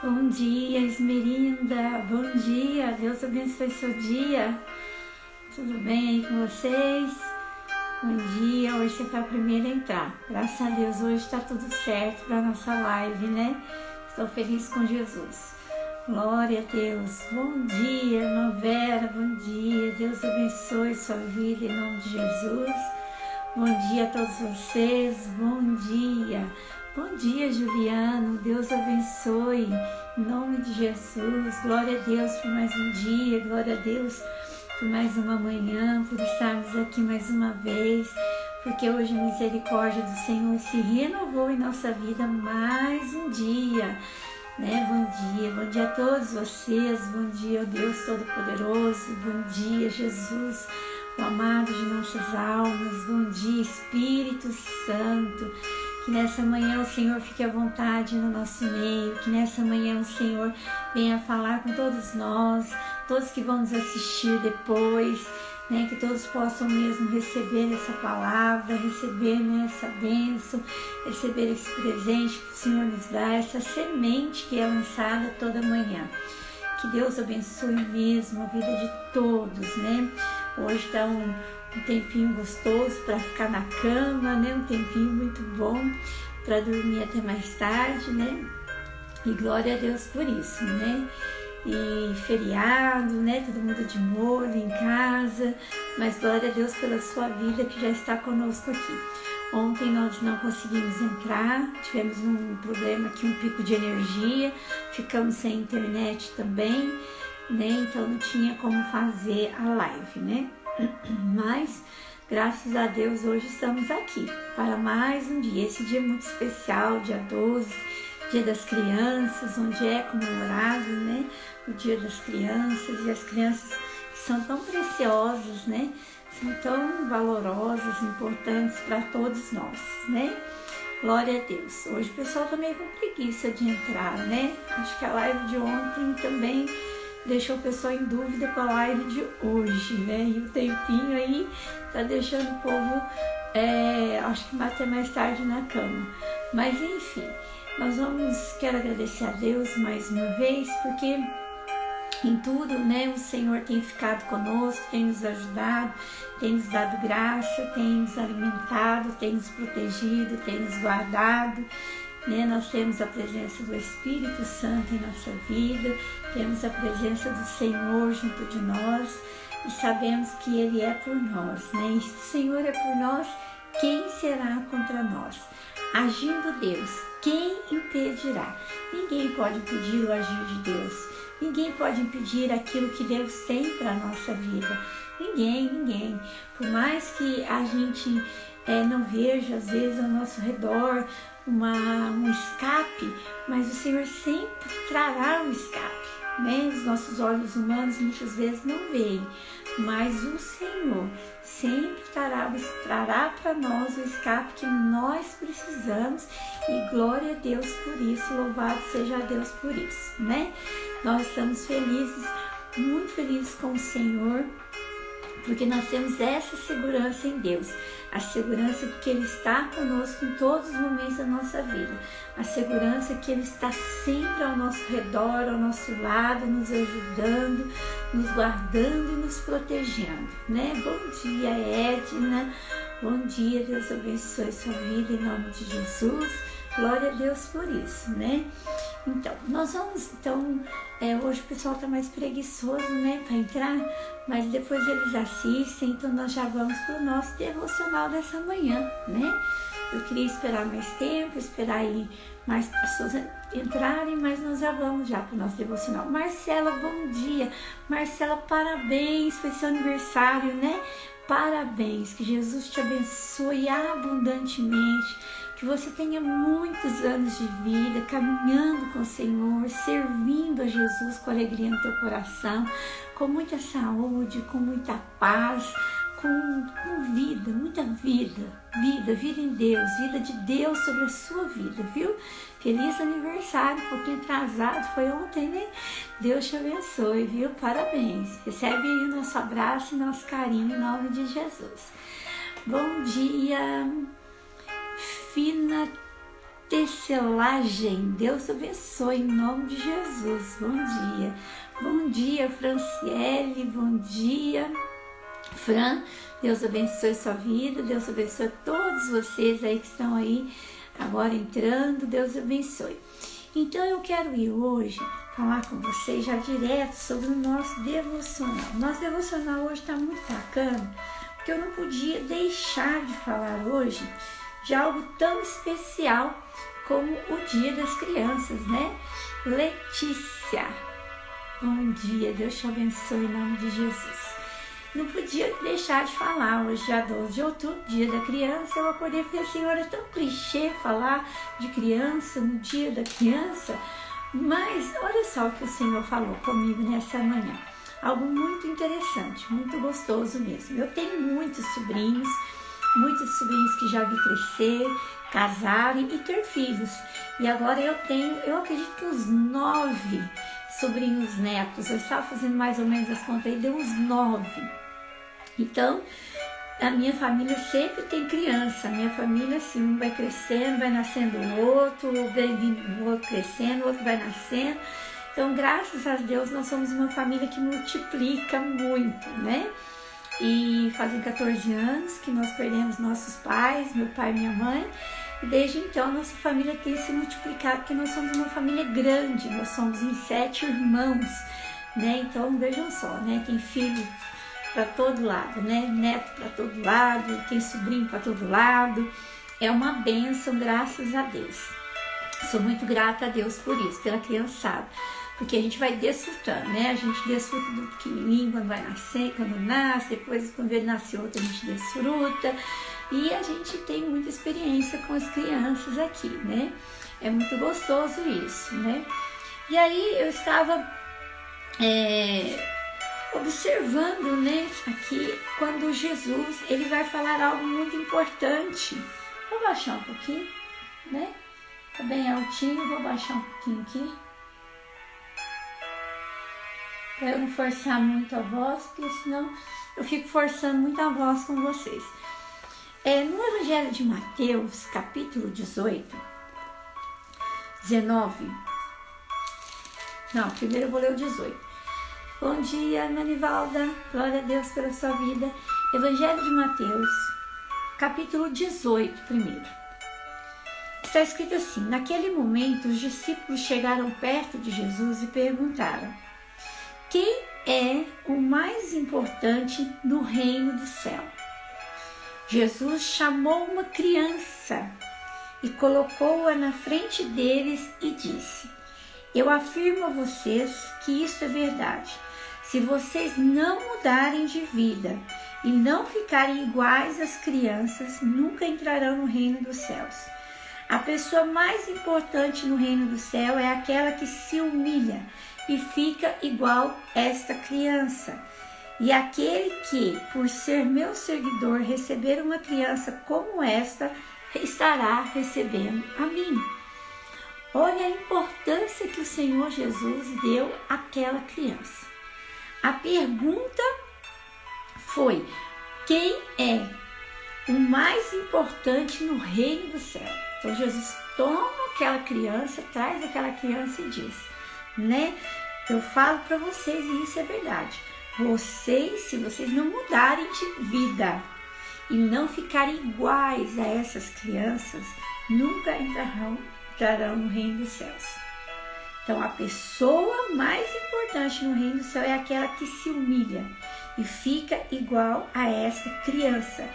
Bom dia, Esmerinda. Bom dia. Deus abençoe seu dia. Tudo bem aí com vocês? Bom dia. Hoje você foi a primeira a entrar. Graças a Deus, hoje está tudo certo para nossa live, né? Estou feliz com Jesus. Glória a Deus. Bom dia, irmã Vera. Bom dia. Deus abençoe sua vida em nome de Jesus. Bom dia a todos vocês. Bom dia. Bom dia, Juliano. Deus abençoe. Em nome de Jesus. Glória a Deus por mais um dia. Glória a Deus por mais uma manhã, por estarmos aqui mais uma vez, porque hoje a misericórdia do Senhor se renovou em nossa vida mais um dia, né? Bom dia a todos vocês, bom dia, Deus Todo-Poderoso, bom dia, Jesus, o amado de nossas almas, bom dia, Espírito Santo. Que nessa manhã o Senhor fique à vontade no nosso meio, que nessa manhã o Senhor venha falar com todos nós, todos que vão nos assistir depois, né, que todos possam mesmo receber essa palavra, receber, né, essa bênção, receber esse presente que o Senhor nos dá, essa semente que é lançada toda manhã. Que Deus abençoe mesmo a vida de todos, né? Hoje está um tempinho gostoso para ficar na cama, né? Um tempinho muito bom para dormir até mais tarde, né? E glória a Deus por isso, né? E feriado, né? Todo mundo de molho em casa, mas glória a Deus pela sua vida que já está conosco aqui. Ontem nós não conseguimos entrar, tivemos um problema aqui, um pico de energia, ficamos sem internet também, né? Então não tinha como fazer a live, né? Mas graças a Deus hoje estamos aqui para mais um dia, esse dia muito especial, dia 12, dia das crianças, onde é comemorado, né, o dia das crianças, e as crianças são tão preciosas, né, são tão valorosas, importantes para todos nós, né. Glória a Deus. Hoje o pessoal tá meio com preguiça de entrar, né, acho que a live de ontem também deixou o pessoal em dúvida com a live de hoje, né, e o tempinho aí tá deixando o povo, acho que até mais tarde na cama, mas enfim. Quero agradecer a Deus mais uma vez, porque em tudo, né, o Senhor tem ficado conosco, tem nos ajudado, tem nos dado graça, tem nos alimentado, tem nos protegido, tem nos guardado, né? Nós temos a presença do Espírito Santo em nossa vida, temos a presença do Senhor junto de nós e sabemos que Ele é por nós, né? E se o Senhor é por nós, quem será contra nós? Agindo Deus, quem impedirá? Ninguém pode impedir o agir de Deus. Ninguém pode impedir aquilo que Deus tem para a nossa vida. Ninguém. Por mais que a gente não veja, às vezes, ao nosso redor um escape, mas o Senhor sempre trará um escape, né? Os nossos olhos humanos muitas vezes não veem, mas o Senhor sempre trará para nós o escape que nós precisamos, e glória a Deus por isso, louvado seja Deus por isso, né? Nós estamos felizes, muito felizes com o Senhor, porque nós temos essa segurança em Deus, a segurança de que Ele está conosco em todos os momentos da nossa vida, a segurança que Ele está sempre ao nosso redor, ao nosso lado, nos ajudando, nos guardando e nos protegendo, né? Bom dia, Edna, bom dia, Deus abençoe sua vida em nome de Jesus, glória a Deus por isso, né? Então, hoje o pessoal está mais preguiçoso, né, para entrar, mas depois eles assistem, então nós já vamos para o nosso devocional dessa manhã, né? Eu queria esperar mais tempo, esperar aí mais pessoas entrarem, mas nós já vamos já para o nosso devocional. Marcela, bom dia. Marcela, parabéns, foi seu aniversário, né? Parabéns, que Jesus te abençoe abundantemente, que você tenha muitos anos de vida, caminhando com o Senhor, servindo a Jesus com alegria no teu coração, com muita saúde, com muita paz, com vida, muita vida em Deus, vida de Deus sobre a sua vida, viu? Feliz aniversário, um pouquinho atrasado, foi ontem, né? Deus te abençoe, viu? Parabéns. Recebe aí o nosso abraço e nosso carinho em nome de Jesus. Bom dia, Fina tecelagem. Deus abençoe em nome de Jesus. Bom dia. Bom dia, Franciele. Bom dia, Fran. Deus abençoe sua vida. Deus abençoe todos vocês aí que estão aí agora entrando. Deus abençoe. Então eu quero ir hoje falar com vocês já direto sobre o nosso devocional. Nosso devocional hoje está muito bacana, porque eu não podia deixar de falar hoje de algo tão especial como o Dia das Crianças, né? Letícia, bom dia, Deus te abençoe em nome de Jesus. Não podia deixar de falar hoje, dia 12 de outubro, Dia da Criança. Eu acordei e falei assim, olha, é tão clichê falar de criança no Dia da Criança, mas olha só o que o Senhor falou comigo nessa manhã. Algo muito interessante, muito gostoso mesmo. Eu tenho muitos sobrinhos que já vi crescer, casarem e ter filhos. E agora eu acredito que uns 9 sobrinhos netos. Eu estava fazendo mais ou menos as contas aí, deu uns 9. Então, a minha família sempre tem criança. A minha família, assim, um vai crescendo, vai nascendo o outro, vem vindo o outro crescendo, o outro vai nascendo. Então, graças a Deus, nós somos uma família que multiplica muito, né? E fazem 14 anos que nós perdemos nossos pais, meu pai e minha mãe. E desde então, nossa família tem se multiplicado, porque nós somos uma família grande. Nós somos em 7 irmãos, né? Então, vejam só, né? Tem filho para todo lado, né? Neto para todo lado, tem sobrinho para todo lado. É uma bênção, graças a Deus. Sou muito grata a Deus por isso, pela criançada. Porque a gente vai desfrutando, né? A gente desfruta do pequenininho quando vai nascer, quando nasce, depois quando ele nasce outro a gente desfruta. E a gente tem muita experiência com as crianças aqui, né? É muito gostoso isso, né? E aí eu estava observando, né, aqui, quando Jesus, ele vai falar algo muito importante. Vou baixar um pouquinho, né? Tá bem altinho, vou baixar um pouquinho aqui. Para eu não forçar muito a voz, porque senão eu fico forçando muito a voz com vocês. No Evangelho de Mateus, capítulo 18, 19. Não, primeiro eu vou ler o 18. Bom dia, Manivalda. Glória a Deus pela sua vida. Evangelho de Mateus, capítulo 18, primeiro. Está escrito assim: naquele momento, os discípulos chegaram perto de Jesus e perguntaram: quem é o mais importante no reino do céu? Jesus chamou uma criança e colocou-a na frente deles e disse: eu afirmo a vocês que isso é verdade. Se vocês não mudarem de vida e não ficarem iguais às crianças, nunca entrarão no reino dos céus. A pessoa mais importante no reino do céu é aquela que se humilha e fica igual esta criança. E aquele que, por ser meu seguidor, receber uma criança como esta, estará recebendo a mim. Olha a importância que o Senhor Jesus deu àquela criança. A pergunta foi: quem é o mais importante no reino do céu? Então Jesus toma aquela criança, traz aquela criança e diz, né? Eu falo para vocês, e isso é verdade. Vocês, se vocês não mudarem de vida e não ficarem iguais a essas crianças, nunca entrarão no reino dos céus. Então, a pessoa mais importante no reino do céu é aquela que se humilha e fica igual a essa criança.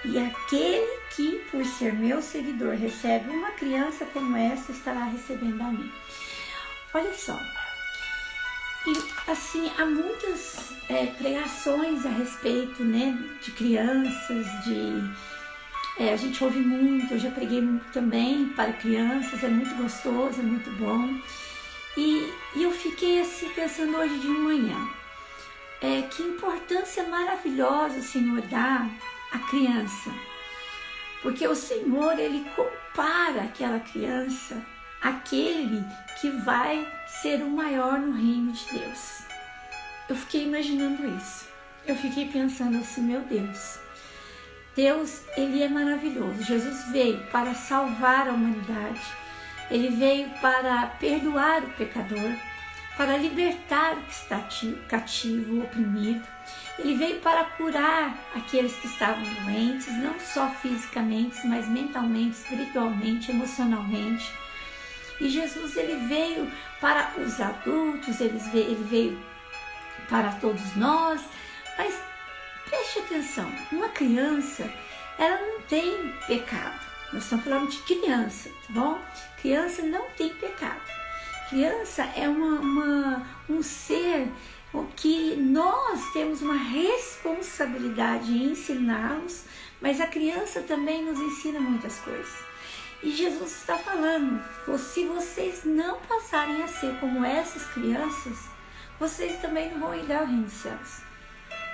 E aquele que, por ser meu seguidor, recebe uma criança como essa, estará recebendo a mim. Olha só. E assim, há muitas pregações a respeito, né, de crianças, a gente ouve muito, eu já preguei muito também para crianças, é muito gostoso, é muito bom. E eu fiquei assim pensando hoje de manhã, que importância maravilhosa o Senhor dá à criança. Porque o Senhor, Ele compara aquela criança àquele que vai ser o maior no reino de Deus. Eu fiquei imaginando isso. Eu fiquei pensando assim, meu Deus, Ele é maravilhoso. Jesus veio para salvar a humanidade. Ele veio para perdoar o pecador, para libertar o que está cativo, oprimido. Ele veio para curar aqueles que estavam doentes, não só fisicamente, mas mentalmente, espiritualmente, emocionalmente. E Jesus, ele veio para os adultos, ele veio para todos nós. Mas preste atenção, uma criança, ela não tem pecado. Nós estamos falando de criança, tá bom? Criança não tem pecado. Criança é um ser que nós temos uma responsabilidade em ensiná-los, mas a criança também nos ensina muitas coisas. E Jesus está falando, se vocês não passarem a ser como essas crianças, vocês também não vão herdar o reino dos céus.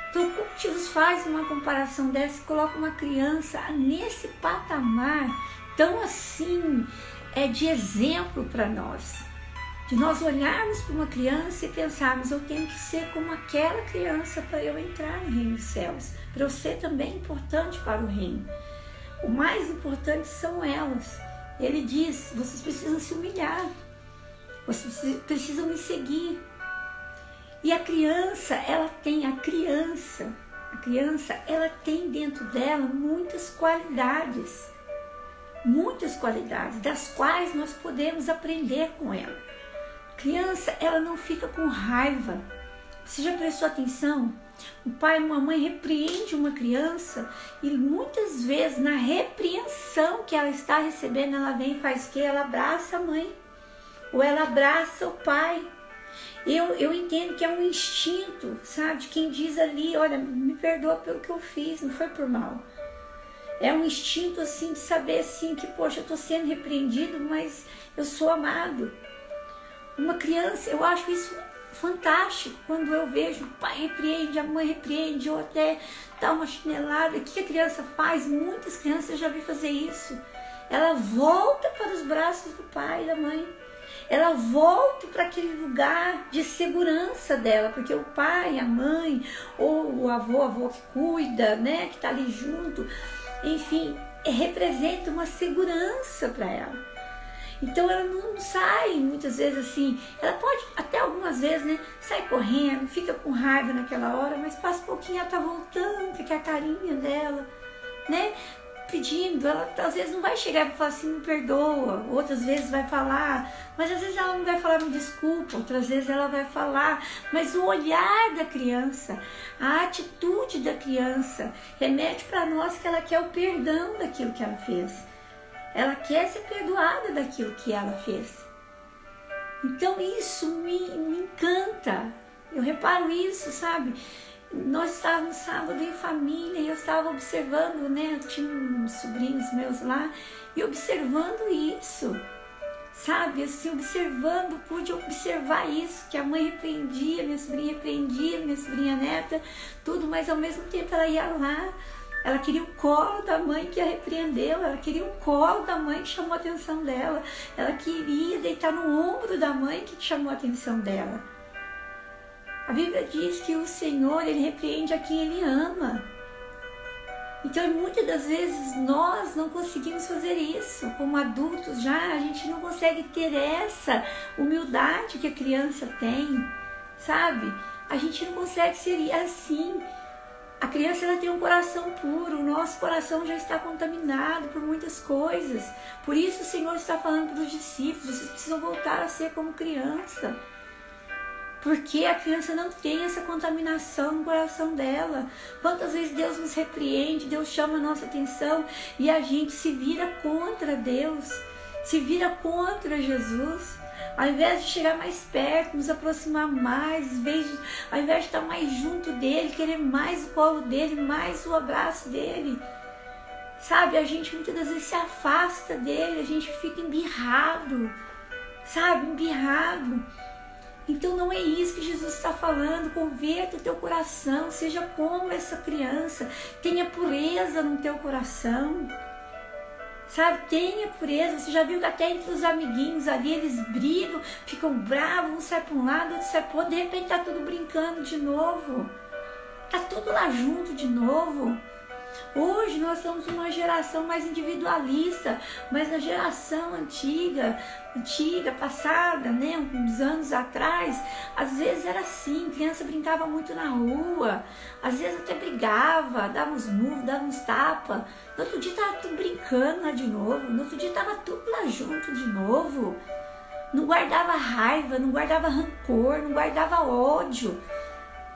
Então, como Jesus faz uma comparação dessa e coloca uma criança nesse patamar tão assim, de exemplo para nós? De nós olharmos para uma criança e pensarmos, eu tenho que ser como aquela criança para eu entrar no reino dos céus, para eu ser também importante para o reino. O mais importante são elas. Ele diz, vocês precisam se humilhar, vocês precisam me seguir. E a criança, ela tem dentro dela muitas qualidades, das quais nós podemos aprender com ela. Criança, ela não fica com raiva. Você já prestou atenção? O pai e uma mãe repreende uma criança e muitas vezes na repreensão que ela está recebendo, ela vem e faz o quê? Ela abraça a mãe ou ela abraça o pai. Eu entendo que é um instinto, sabe? De quem diz ali, olha, me perdoa pelo que eu fiz, não foi por mal. É um instinto assim de saber assim que, poxa, eu estou sendo repreendido, mas eu sou amado. Uma criança, eu acho isso fantástico quando eu vejo o pai repreende, a mãe repreende, ou até dá uma chinelada. O que a criança faz? Muitas crianças eu já vi fazer isso. Ela volta para os braços do pai e da mãe. Ela volta para aquele lugar de segurança dela, porque o pai, a mãe, ou o avô que cuida, né, que está ali junto, enfim, representa uma segurança para ela. Então ela não sai muitas vezes assim, ela pode até algumas vezes, né, sai correndo, fica com raiva naquela hora, mas passa um pouquinho, ela tá voltando, porque é a carinha dela, né, pedindo. Ela às vezes não vai chegar e falar assim, me perdoa, outras vezes vai falar, mas às vezes ela não vai falar me desculpa, outras vezes ela vai falar, mas o olhar da criança, a atitude da criança remete para nós que ela quer o perdão daquilo que ela fez. Ela quer ser perdoada daquilo que ela fez. Então isso me encanta. Eu reparo isso, sabe? Nós estávamos sábado em família e eu estava observando, né? Eu tinha uns sobrinhos meus lá e observando isso. Sabe, assim, pude observar isso, que a mãe repreendia, minha sobrinha neta, tudo, mas ao mesmo tempo ela ia lá. Ela queria o colo da mãe que a repreendeu, ela queria o colo da mãe que chamou a atenção dela, ela queria deitar no ombro da mãe que chamou a atenção dela. A Bíblia diz que o Senhor, Ele repreende a quem Ele ama. Então, muitas das vezes, nós não conseguimos fazer isso. Como adultos já, a gente não consegue ter essa humildade que a criança tem, sabe? A gente não consegue ser assim. A criança, ela tem um coração puro, o nosso coração já está contaminado por muitas coisas. Por isso o Senhor está falando para os discípulos, vocês precisam voltar a ser como criança. Porque a criança não tem essa contaminação no coração dela. Quantas vezes Deus nos repreende, Deus chama a nossa atenção e a gente se vira contra Deus, se vira contra Jesus. Ao invés de chegar mais perto, nos aproximar mais, ao invés de estar mais junto dele, querer mais o colo dele, mais o abraço dele, sabe? A gente muitas das vezes se afasta dele, a gente fica embirrado, sabe? Embirrado. Então não é isso que Jesus está falando. Converta o teu coração, seja como essa criança, tenha pureza no teu coração. Sabe, tenha pureza. Você já viu que até entre os amiguinhos ali, eles brigam, ficam bravos, um sai para um lado, outro sai para o outro, de repente tá tudo brincando de novo. Tá tudo lá junto de novo. Hoje nós somos uma geração mais individualista, mas na geração antiga, passada, né, uns anos atrás, às vezes era assim, criança brincava muito na rua, às vezes até brigava, dava uns murros, dava uns tapas, no outro dia estava tudo brincando lá de novo, no outro dia estava tudo lá junto de novo, não guardava raiva, não guardava rancor, não guardava ódio.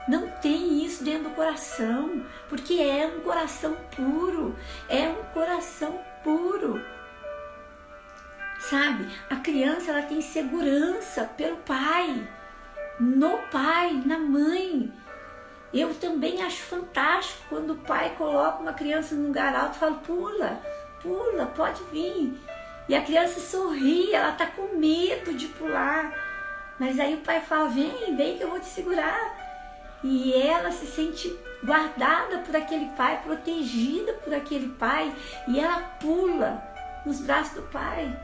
Não tem isso dentro do coração, porque é um coração puro, Sabe, a criança ela tem segurança pelo pai, no pai, na mãe. Eu também acho fantástico quando o pai coloca uma criança num lugar alto e fala, pula, pode vir. E a criança sorri, ela tá com medo de pular. Mas aí o pai fala, vem que eu vou te segurar. E ela se sente guardada por aquele pai, protegida por aquele pai. E ela pula nos braços do pai.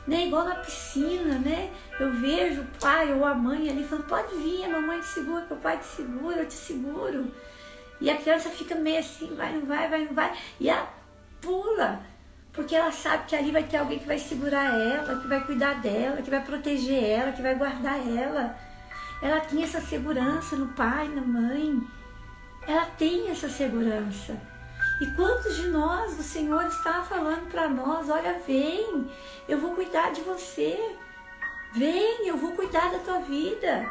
Né? Igual na piscina, né? Eu vejo o pai ou a mãe ali falando, pode vir, a mamãe te segura, o papai te segura, eu te seguro. E a criança fica meio assim, vai, não vai. E ela pula, porque ela sabe que ali vai ter alguém que vai segurar ela, que vai cuidar dela, que vai proteger ela, que vai guardar ela. Ela tem essa segurança no pai, na mãe. Ela tem essa segurança. E quantos de nós o Senhor está falando para nós, olha, vem, eu vou cuidar de você. Vem, eu vou cuidar da tua vida.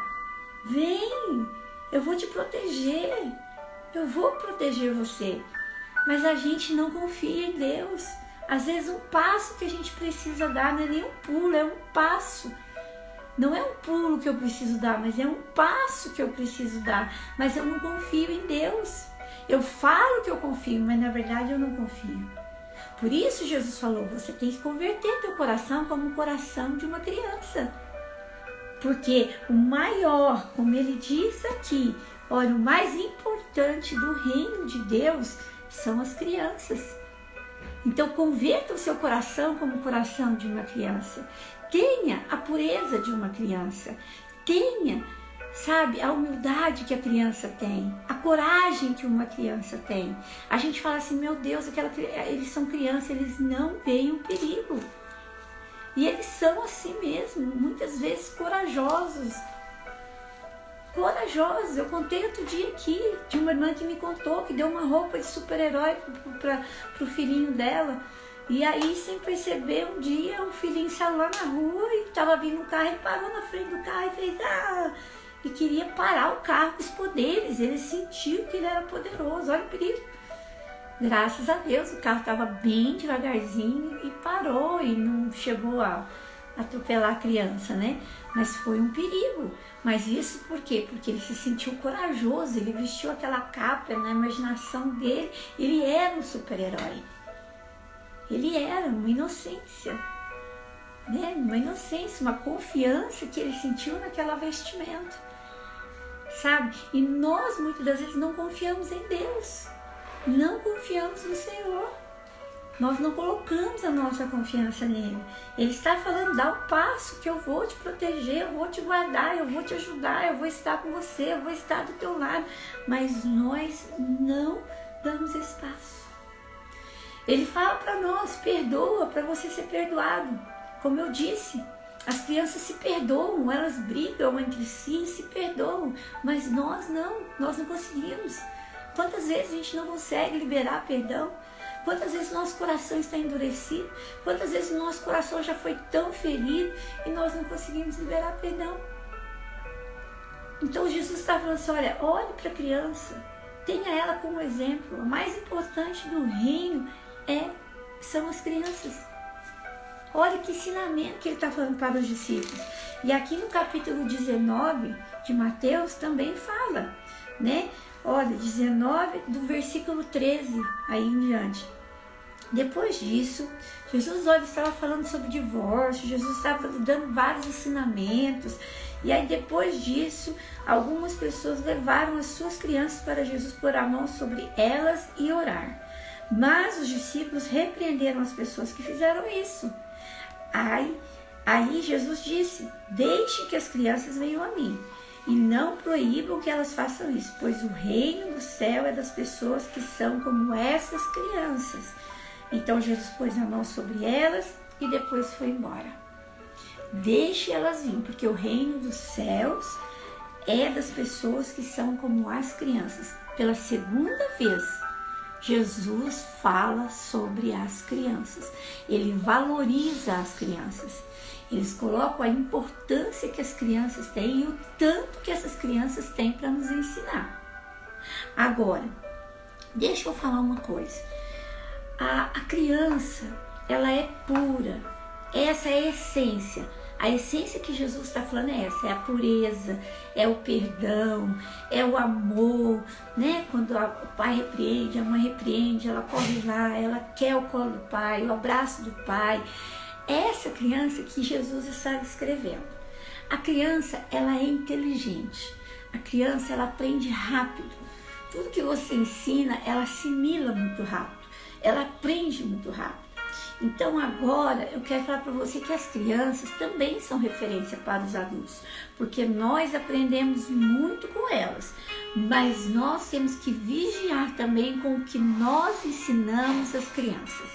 Vem, eu vou te proteger. Eu vou proteger você. Mas a gente não confia em Deus. Às vezes um passo que a gente precisa dar não é nem um pulo, é um passo. Não é um pulo que eu preciso dar, mas é um passo que eu preciso dar. Mas eu não confio em Deus. Eu falo que eu confio, mas na verdade eu não confio. Por isso Jesus falou, você tem que converter teu coração como o coração de uma criança. Porque o maior, como ele diz aqui, olha, o mais importante do reino de Deus são as crianças. Então converta o seu coração como o coração de uma criança. Tenha a pureza de uma criança. Tenha, sabe, a humildade que a criança tem. A coragem que uma criança tem. A gente fala assim, meu Deus, eles são crianças, eles não veem o perigo. E eles são assim mesmo, muitas vezes corajosos. Eu contei outro dia aqui de uma irmã que me contou que deu uma roupa de super-herói para o filhinho dela. E aí, sem perceber, um dia o filhinho saiu lá na rua e estava vindo um carro, ele parou na frente do carro e fez e queria parar o carro com os poderes. Ele sentiu que ele era poderoso, olha o perigo. Graças a Deus, o carro estava bem devagarzinho e parou e não chegou a atropelar a criança, né? Mas foi um perigo. Mas isso por quê? Porque ele se sentiu corajoso, ele vestiu aquela capa na imaginação dele, ele era um super-herói. Ele era uma inocência, né? Uma inocência, uma confiança que ele sentiu naquela vestimenta, sabe? E nós muitas das vezes não confiamos em Deus, não confiamos no Senhor, nós não colocamos a nossa confiança nele. Ele está falando, dá um passo que eu vou te proteger, eu vou te guardar, eu vou te ajudar, eu vou estar com você, eu vou estar do teu lado, mas nós não damos esse passo. Ele fala para nós, perdoa para você ser perdoado. Como eu disse, as crianças se perdoam, elas brigam entre si e se perdoam, mas nós não conseguimos. Quantas vezes a gente não consegue liberar perdão? Quantas vezes nosso coração está endurecido? Quantas vezes o nosso coração já foi tão ferido e nós não conseguimos liberar perdão? Então Jesus está falando assim, olhe para a criança, tenha ela como exemplo. O mais importante do reino são as crianças. Olha que ensinamento que ele está falando para os discípulos. E aqui no capítulo 19 de Mateus também fala, né? Olha, 19 do versículo 13 aí em diante. Depois disso, Jesus estava falando sobre divórcio, Jesus estava dando vários ensinamentos. E aí depois disso, algumas pessoas levaram as suas crianças para Jesus pôr a mão sobre elas e orar. Mas os discípulos repreenderam as pessoas que fizeram isso. Aí Jesus disse, deixe que as crianças venham a mim e não proíbam que elas façam isso, pois o reino do céu é das pessoas que são como essas crianças. Então Jesus pôs a mão sobre elas e depois foi embora. Deixe elas vir, porque o reino dos céus é das pessoas que são como as crianças. Pela segunda vez, Jesus fala sobre as crianças. Ele valoriza as crianças. Eles colocam a importância que as crianças têm e o tanto que essas crianças têm para nos ensinar. Agora, deixa eu falar uma coisa. A criança, ela é pura. Essa é a essência. A essência que Jesus está falando é essa, é a pureza, é o perdão, é o amor, né? Quando o pai repreende, a mãe repreende, ela corre lá, ela quer o colo do pai, o abraço do pai. Essa criança que Jesus está descrevendo. A criança, ela é inteligente. A criança, ela aprende rápido. Tudo que você ensina, ela assimila muito rápido. Ela aprende muito rápido. Então agora eu quero falar para você que as crianças também são referência para os adultos, porque nós aprendemos muito com elas, mas nós temos que vigiar também com o que nós ensinamos às crianças.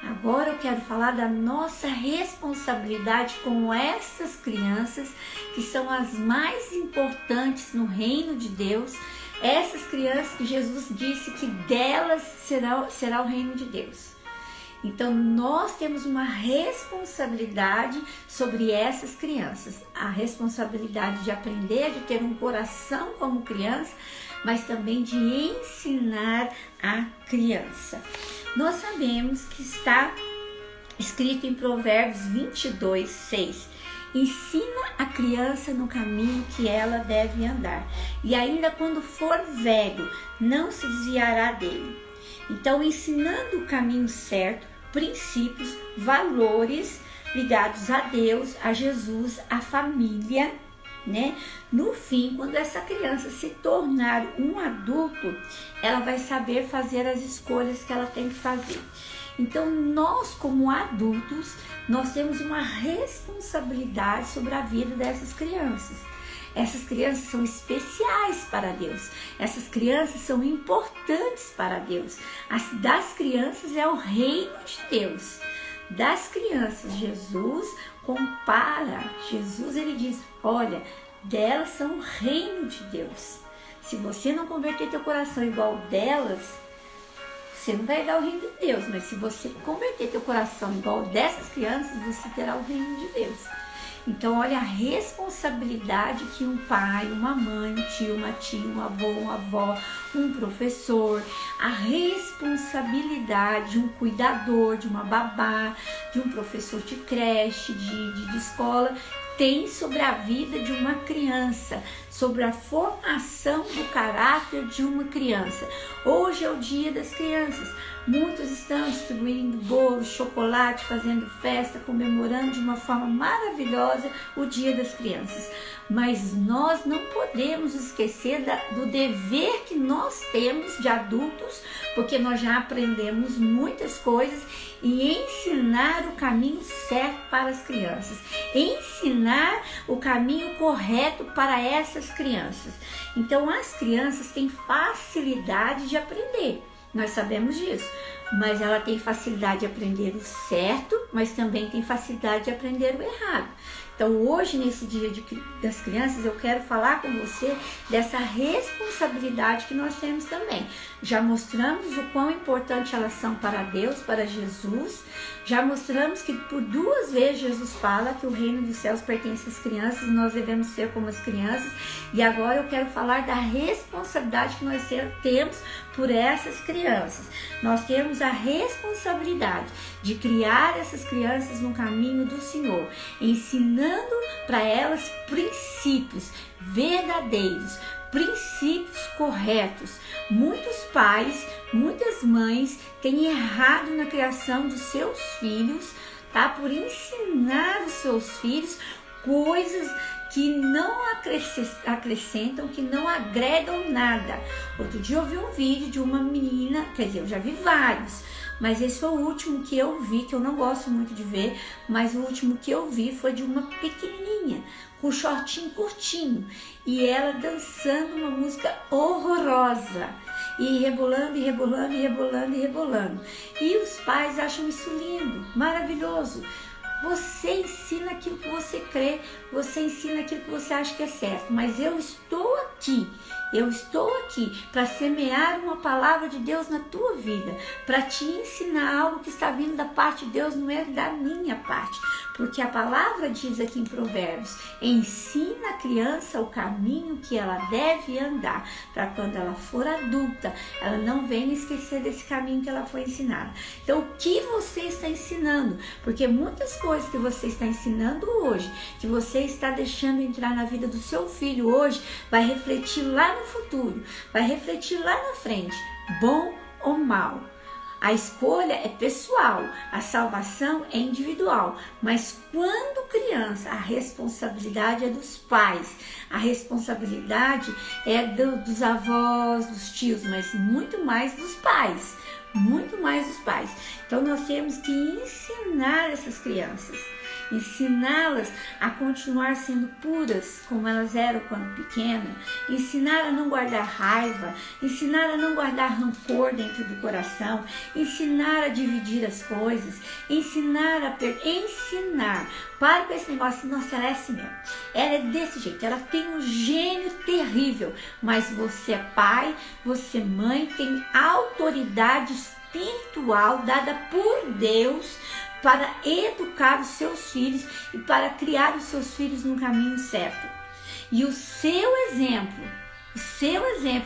Agora eu quero falar da nossa responsabilidade com essas crianças, que são as mais importantes no reino de Deus, essas crianças que Jesus disse que delas será o reino de Deus. Então, nós temos uma responsabilidade sobre essas crianças. A responsabilidade de aprender, de ter um coração como criança, mas também de ensinar a criança. Nós sabemos que está escrito em Provérbios 22, 6. Ensina a criança no caminho que ela deve andar, e ainda quando for velho, não se desviará dele. Então, ensinando o caminho certo, princípios, valores ligados a Deus, a Jesus, a família, né? No fim, quando essa criança se tornar um adulto, ela vai saber fazer as escolhas que ela tem que fazer. Então, nós como adultos, nós temos uma responsabilidade sobre a vida dessas crianças. Essas crianças são especiais para Deus. Essas crianças são importantes para Deus. Das crianças é o reino de Deus. Das crianças, Jesus compara. Jesus, ele diz, olha, delas são o reino de Deus. Se você não converter teu coração igual delas, você não vai dar o reino de Deus. Mas se você converter teu coração igual dessas crianças, você terá o reino de Deus. Então, olha a responsabilidade que um pai, uma mãe, um tio, uma tia, um avô, uma avó, um professor, a responsabilidade de um cuidador, de uma babá, de um professor de creche, de escola, tem sobre a vida de uma criança, sobre a formação do caráter de uma criança. Hoje é o dia das crianças. Muitos estão distribuindo bolos, chocolate, fazendo festa, comemorando de uma forma maravilhosa o Dia das Crianças. Mas nós não podemos esquecer do dever que nós temos de adultos, porque nós já aprendemos muitas coisas, e ensinar o caminho certo para as crianças. Ensinar o caminho correto para essas crianças. Então, as crianças têm facilidade de aprender. Nós sabemos disso, mas ela tem facilidade de aprender o certo, mas também tem facilidade de aprender o errado. Então hoje, nesse dia das crianças, eu quero falar com você dessa responsabilidade que nós temos também. Já mostramos o quão importante elas são para Deus, para Jesus. Já mostramos que por 2 vezes Jesus fala que o reino dos céus pertence às crianças e nós devemos ser como as crianças. E agora eu quero falar da responsabilidade que nós temos por essas crianças. Nós temos a responsabilidade de criar essas crianças no caminho do Senhor, ensinando para elas princípios verdadeiros, princípios corretos. Muitos pais, muitas mães têm errado na criação dos seus filhos, tá? Por ensinar os seus filhos coisas que não acrescentam, que não agregam nada. Outro dia eu vi um vídeo de uma menina, quer dizer, eu já vi vários. mas esse foi o último que eu vi, que eu não gosto muito de ver, mas o último que eu vi foi de uma pequenininha, com shortinho curtinho, e ela dançando uma música horrorosa, e rebolando, e rebolando, e rebolando, e rebolando. E os pais acham isso lindo, maravilhoso. Você ensina aquilo que você crê, você ensina aquilo que você acha que é certo, mas eu estou aqui para semear uma palavra de Deus na tua vida, para te ensinar algo que está vindo da parte de Deus, não é da minha parte, porque a palavra diz aqui em Provérbios: ensina a criança o caminho que ela deve andar, para quando ela for adulta, ela não venha esquecer desse caminho que ela foi ensinada. Então, o que você está ensinando? Porque muitas coisas que você está ensinando hoje, que você está deixando entrar na vida do seu filho hoje, vai refletir lá no futuro, vai refletir lá na frente, bom ou mal. A escolha é pessoal, a salvação é individual, mas quando criança, a responsabilidade é dos pais, a responsabilidade é dos avós, dos tios, mas muito mais dos pais, muito mais dos pais. Então nós temos que ensinar essas crianças, ensiná-las a continuar sendo puras como elas eram quando pequenas, ensinar a não guardar raiva, ensinar a não guardar rancor dentro do coração, ensinar a dividir as coisas, ensinar. Para com esse negócio, nossa, ela é assim mesmo, ela é desse jeito, ela tem um gênio terrível, mas você é pai, você é mãe, tem autoridade espiritual dada por Deus para educar os seus filhos e para criar os seus filhos no caminho certo. E o seu exemplo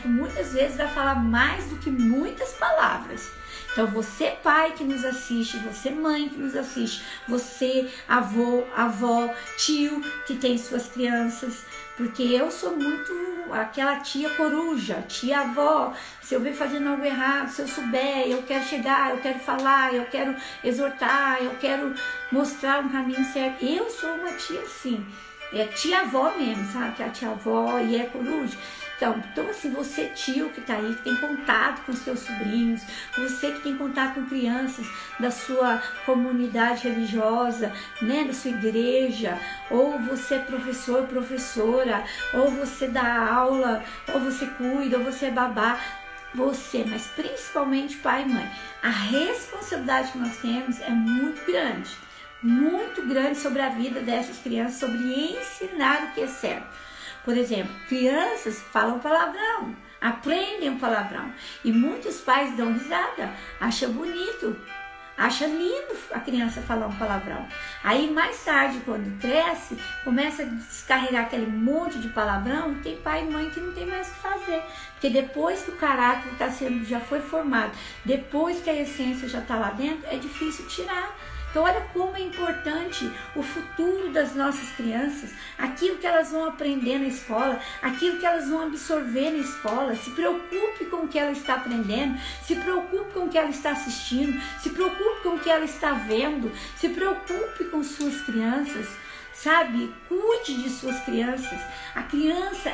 muitas vezes vai falar mais do que muitas palavras. Então você pai que nos assiste, você mãe que nos assiste, você avô, avó, tio que tem suas crianças, porque eu sou muito aquela tia coruja, tia avó. Se eu ver fazendo algo errado, se eu souber, eu quero chegar, eu quero falar, eu quero exortar, eu quero mostrar um caminho certo. Eu sou uma tia assim, é tia avó mesmo, sabe? Que é a tia avó e é coruja. Então assim, você tio que está aí, que tem contato com os seus sobrinhos, você que tem contato com crianças da sua comunidade religiosa, né, da sua igreja, ou você é professor, professora, ou você dá aula, ou você cuida, ou você é babá, mas principalmente pai e mãe. A responsabilidade que nós temos é muito grande sobre a vida dessas crianças, sobre ensinar o que é certo. Por exemplo, crianças falam palavrão, aprendem o palavrão, e muitos pais dão risada, acham bonito, acham lindo a criança falar um palavrão. Aí mais tarde, quando cresce, começa a descarregar aquele monte de palavrão, e tem pai e mãe que não tem mais o que fazer, porque depois que o caráter já foi formado, depois que a essência já está lá dentro, é difícil tirar. Então olha como é importante o futuro das nossas crianças, aquilo que elas vão aprender na escola, aquilo que elas vão absorver na escola. Se preocupe com o que ela está aprendendo, se preocupe com o que ela está assistindo, se preocupe com o que ela está vendo, se preocupe com suas crianças. Sabe, cuide de suas crianças. A criança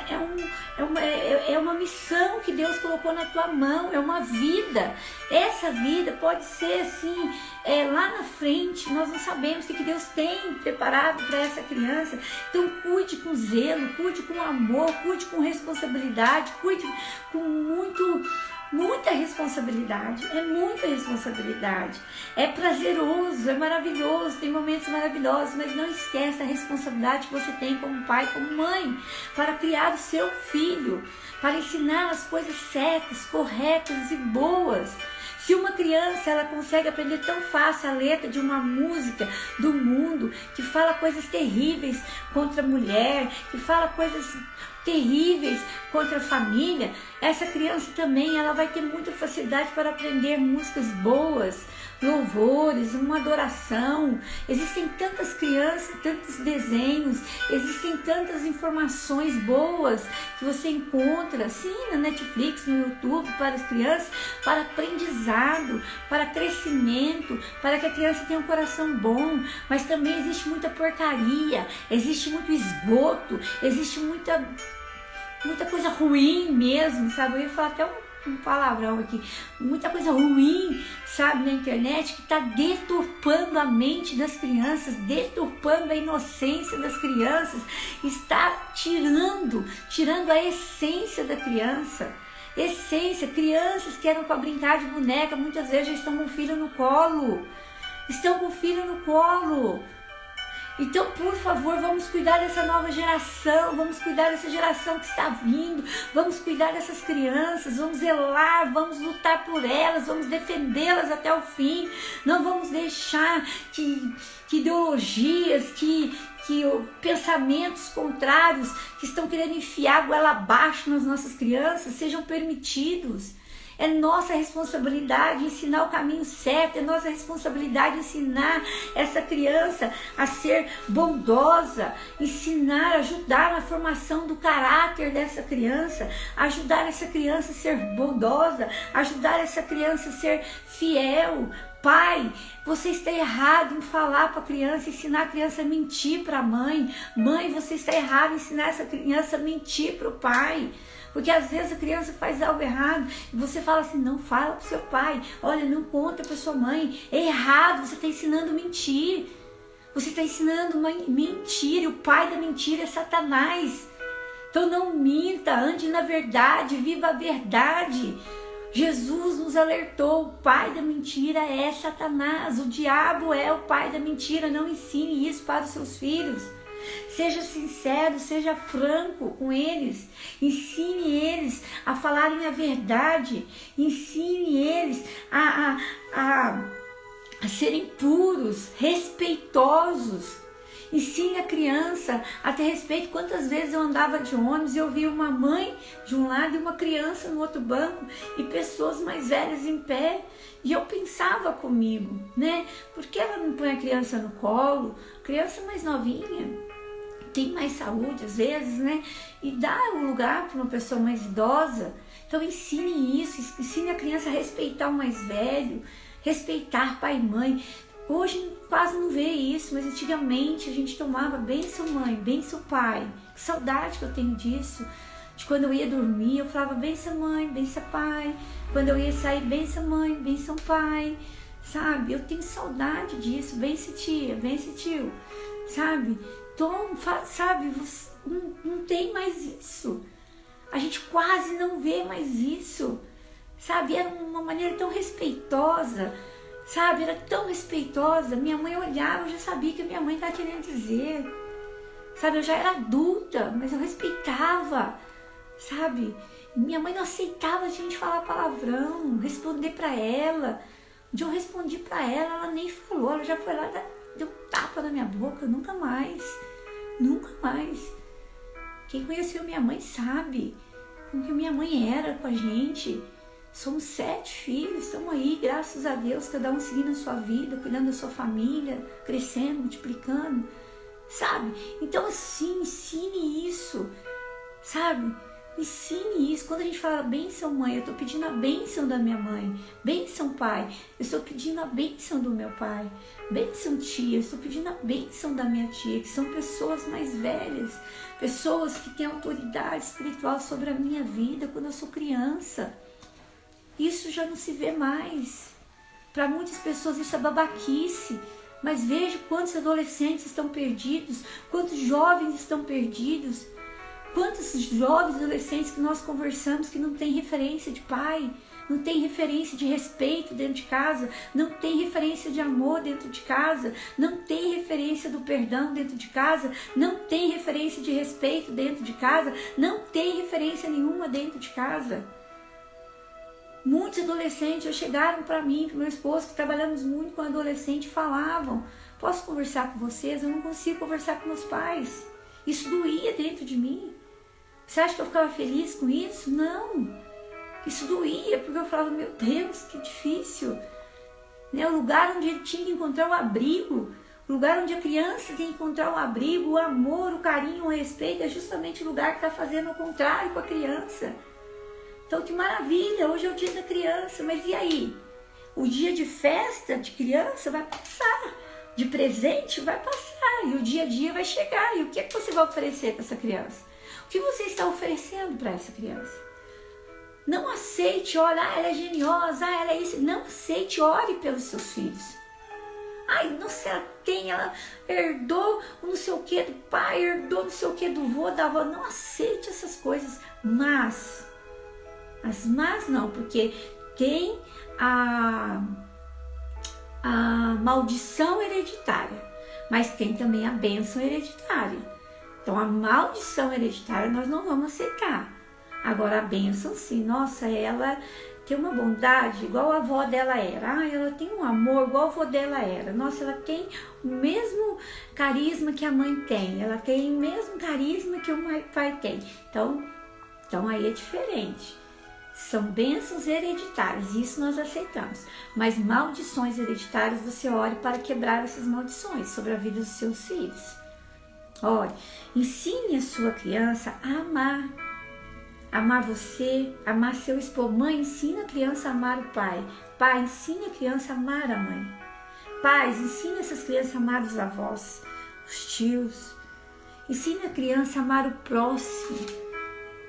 é uma missão que Deus colocou na tua mão, é uma vida. Essa vida pode ser assim, lá na frente, nós não sabemos o que Deus tem preparado para essa criança. Então cuide com zelo, cuide com amor, cuide com responsabilidade, cuide com muita responsabilidade, é muita responsabilidade, é prazeroso, é maravilhoso, tem momentos maravilhosos, mas não esqueça a responsabilidade que você tem como pai, como mãe, para criar o seu filho, para ensinar as coisas certas, corretas e boas. Se uma criança ela consegue aprender tão fácil a letra de uma música do mundo que fala coisas terríveis contra a mulher, que fala coisas terríveis contra a família, essa criança também ela vai ter muita facilidade para aprender músicas boas, louvores, uma adoração. Existem tantas crianças, tantos desenhos, existem tantas informações boas que você encontra assim na Netflix, no YouTube, para as crianças, para aprendizado, para crescimento, para que a criança tenha um coração bom. Mas também existe muita porcaria, existe muito esgoto, existe muita coisa ruim mesmo, sabe? Eu ia falar até um palavrão aqui, muita coisa ruim, sabe, na internet, que está deturpando a mente das crianças, deturpando a inocência das crianças, está tirando a essência da criança. Essência, crianças que eram para brincar de boneca, muitas vezes já estão com o filho no colo. Então, por favor, vamos cuidar dessa nova geração, vamos cuidar dessa geração que está vindo, vamos cuidar dessas crianças, vamos zelar, vamos lutar por elas, vamos defendê-las até o fim. Não vamos deixar que ideologias, que pensamentos contrários que estão querendo enfiar a goela abaixo nas nossas crianças sejam permitidos. É nossa responsabilidade ensinar o caminho certo, é nossa responsabilidade ensinar essa criança a ser bondosa, ensinar, ajudar na formação do caráter dessa criança, ajudar essa criança a ser bondosa, ajudar essa criança a ser fiel. Pai, você está errado em falar para a criança, ensinar a criança a mentir para a mãe. Mãe, você está errado em ensinar essa criança a mentir para o pai. Porque às vezes a criança faz algo errado e você fala assim, não fala para o seu pai, olha, não conta para sua mãe, é errado, você está ensinando a mentir. Você está ensinando uma mentira, e o pai da mentira é Satanás. Então não minta, ande na verdade, viva a verdade. Jesus nos alertou, o pai da mentira é Satanás, o diabo é o pai da mentira, não ensine isso para os seus filhos. Seja sincero, seja franco com eles, ensine eles a falarem a verdade, ensine eles a serem puros, respeitosos. Ensine a criança a ter respeito. Quantas vezes eu andava de ônibus e eu via uma mãe de um lado e uma criança no outro banco e pessoas mais velhas em pé, e eu pensava comigo, né? Por que ela não põe a criança no colo? Criança mais novinha tem mais saúde às vezes, né? E dá o lugar para uma pessoa mais idosa. Então ensine isso, ensine a criança a respeitar o mais velho, respeitar pai e mãe. Hoje quase não vê isso, mas antigamente a gente tomava bênção mãe, bênção pai. Que saudade que eu tenho disso. De quando eu ia dormir, eu falava bênção mãe, bênção pai. Quando eu ia sair, bênção mãe, bênção pai. Sabe? Eu tenho saudade disso. Bênção tia, bênção tio. Sabe? Então, sabe? Não tem mais isso. A gente quase não vê mais isso. Sabe? Era uma maneira tão respeitosa. Sabe, era tão respeitosa. Minha mãe olhava, eu já sabia o que a minha mãe estava querendo dizer. Sabe, eu já era adulta, mas eu respeitava. Sabe, minha mãe não aceitava a gente falar palavrão, responder para ela. Um dia eu respondi para ela, ela nem falou, ela já foi lá, deu um tapa na minha boca, nunca mais. Nunca mais. Quem conheceu minha mãe sabe como que minha mãe era com a gente. Somos 7 filhos, estamos aí, graças a Deus, cada um seguindo a sua vida, cuidando da sua família, crescendo, multiplicando, sabe? Então assim, ensine isso, sabe? Ensine isso. Quando a gente fala bênção mãe, eu estou pedindo a bênção da minha mãe, bênção pai, eu estou pedindo a bênção do meu pai, bênção tia, eu estou pedindo a bênção da minha tia, que são pessoas mais velhas, pessoas que têm autoridade espiritual sobre a minha vida quando eu sou criança. Isso já não se vê mais. Para muitas pessoas isso é babaquice. Mas veja quantos adolescentes estão perdidos, quantos jovens estão perdidos, quantos jovens adolescentes que nós conversamos que não tem referência de pai, não tem referência de respeito dentro de casa, não tem referência de amor dentro de casa, não tem referência do perdão dentro de casa, não tem referência de respeito dentro de casa, não tem referência nenhuma dentro de casa. Muitos adolescentes já chegaram para mim, para meu esposo, que trabalhamos muito com adolescente, falavam, posso conversar com vocês? Eu não consigo conversar com meus pais. Isso doía dentro de mim. Você acha que eu ficava feliz com isso? Não. Isso doía, porque eu falava, meu Deus, que difícil. Né? O lugar onde ele tinha que encontrar o abrigo, o lugar onde a criança tem que encontrar o abrigo, o amor, o carinho, o respeito, é justamente o lugar que está fazendo o contrário com a criança. Então, que maravilha, hoje é o dia da criança, mas e aí? O dia de festa de criança vai passar, de presente vai passar, e o dia a dia vai chegar. E o que é que você vai oferecer para essa criança? O que você está oferecendo para essa criança? Não aceite, olha, ela é geniosa, ela é isso. Não aceite, ore pelos seus filhos. Ai, nossa, ela herdou não sei o que do pai, herdou não sei o que do vô, da avó. Não aceite essas coisas. Mas não, porque tem a maldição hereditária, mas tem também a bênção hereditária. Então a maldição hereditária nós não vamos aceitar. Agora a bênção sim, nossa, ela tem uma bondade igual a avó dela era. Ela tem um amor igual a avó dela era. Nossa, ela tem o mesmo carisma que a mãe tem. Ela tem o mesmo carisma que o pai tem. Então aí é diferente. São bênçãos hereditárias, isso nós aceitamos. Mas maldições hereditárias, você ore para quebrar essas maldições sobre a vida dos seus filhos. Ore, ensine a sua criança a amar. Amar você, amar seu esposo. Mãe, ensina a criança a amar o pai. Pai, ensine a criança a amar a mãe. Pais, ensine essas crianças a amar os avós, os tios. Ensine a criança a amar o próximo.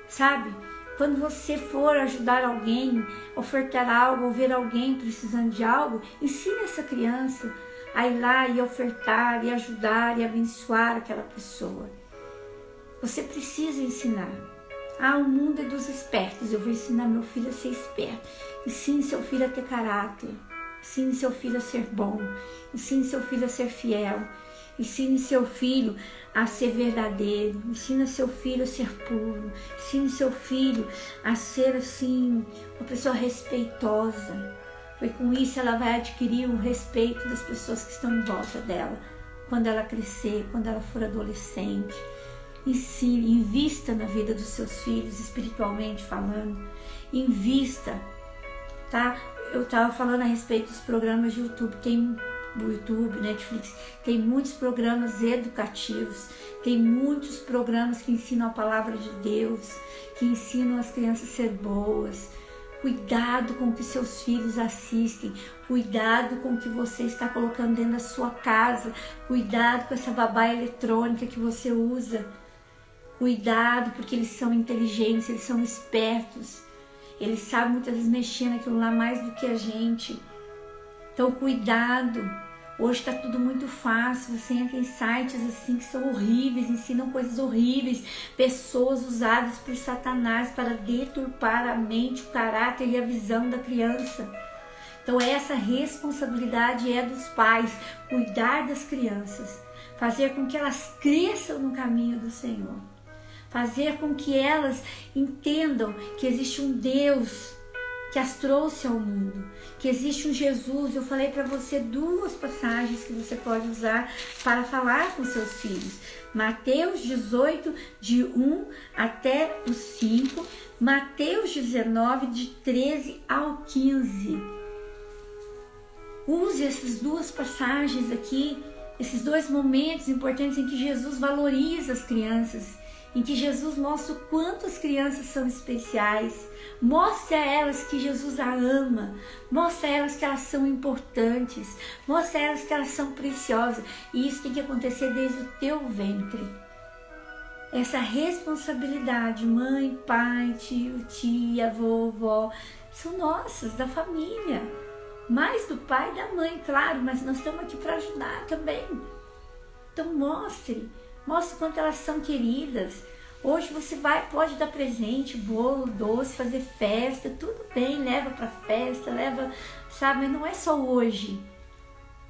Sabe? Quando você for ajudar alguém, ofertar algo, ou ver alguém precisando de algo, ensine essa criança a ir lá e ofertar, e ajudar, e abençoar aquela pessoa. Você precisa ensinar. O mundo é dos espertos, eu vou ensinar meu filho a ser esperto. Ensine seu filho a ter caráter. Ensine seu filho a ser bom. Ensine seu filho a ser fiel. Ensine seu filho a ser verdadeiro. Ensine seu filho a ser puro. Ensine seu filho a ser assim, uma pessoa respeitosa. Porque com isso ela vai adquirir o respeito das pessoas que estão em volta dela. Quando ela crescer, quando ela for adolescente. Ensine, invista na vida dos seus filhos, espiritualmente falando. Invista, tá? Eu estava falando a respeito dos programas de YouTube. Tem YouTube, Netflix, tem muitos programas educativos, tem muitos programas que ensinam a palavra de Deus, que ensinam as crianças a ser boas. Cuidado com o que seus filhos assistem, cuidado com o que você está colocando dentro da sua casa, cuidado com essa babá eletrônica que você usa. Cuidado, porque eles são inteligentes, eles são espertos, eles sabem muitas vezes mexer naquilo lá mais do que a gente. Então cuidado, hoje está tudo muito fácil, você entra em sites assim que são horríveis, ensinam coisas horríveis, pessoas usadas por Satanás para deturpar a mente, o caráter e a visão da criança. Então essa responsabilidade é dos pais, cuidar das crianças, fazer com que elas cresçam no caminho do Senhor. Fazer com que elas entendam que existe um Deus que as trouxe ao mundo, que existe um Jesus. Eu falei para você 2 passagens que você pode usar para falar com seus filhos. Mateus 18, de 1 até o 5. Mateus 19, de 13 ao 15. Use essas 2 passagens aqui, esses 2 momentos importantes em que Jesus valoriza as crianças, em que Jesus mostra o quanto as crianças são especiais. Mostre a elas que Jesus a ama. Mostre a elas que elas são importantes. Mostre a elas que elas são preciosas. E isso tem que acontecer desde o teu ventre. Essa responsabilidade, mãe, pai, tio, tia, vovó, são nossas, da família. Mais do pai e da mãe, claro, mas nós estamos aqui para ajudar também. Então mostre o quanto elas são queridas. Hoje você pode dar presente, bolo, doce, fazer festa, tudo bem, leva para festa, sabe, mas não é só hoje,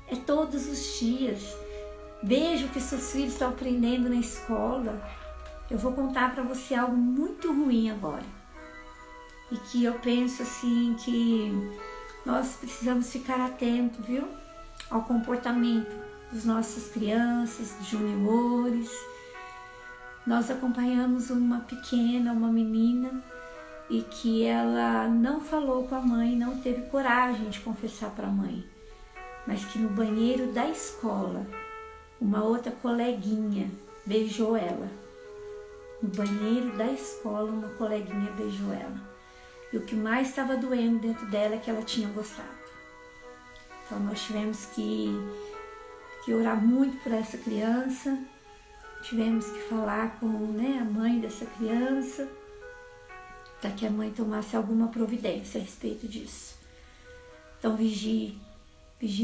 é todos os dias. Veja o que seus filhos estão aprendendo na escola. Eu vou contar para você algo muito ruim agora, e que eu penso assim que nós precisamos ficar atentos, viu, ao comportamento das nossas crianças, juniores. Nós acompanhamos uma menina, e que ela não falou com a mãe, não teve coragem de confessar para a mãe, mas que no banheiro da escola, uma outra coleguinha beijou ela. No banheiro da escola, uma coleguinha beijou ela. E o que mais estava doendo dentro dela é que ela tinha gostado. Então nós tivemos que orar muito por essa criança, tivemos que falar com a mãe dessa criança, para que a mãe tomasse alguma providência a respeito disso. Então vigie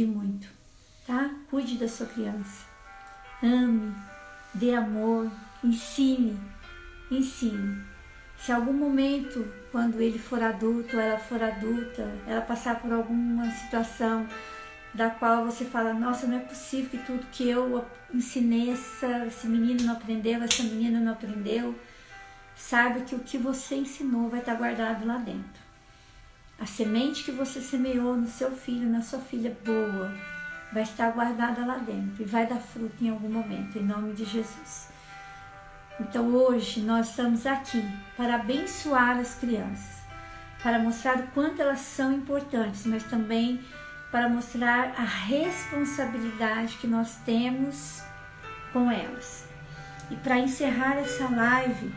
muito, tá? Cuide da sua criança, ame, dê amor, ensine. Se algum momento, quando ele for adulto, ela for adulta, ela passar por alguma situação da qual você fala, nossa, não é possível que tudo que eu ensinei, esse menino não aprendeu, essa menina não aprendeu, saiba que o que você ensinou vai estar guardado lá dentro. A semente que você semeou no seu filho, na sua filha boa, vai estar guardada lá dentro e vai dar fruto em algum momento, em nome de Jesus. Então hoje nós estamos aqui para abençoar as crianças, para mostrar o quanto elas são importantes, mas também para mostrar a responsabilidade que nós temos com elas. E para encerrar essa live,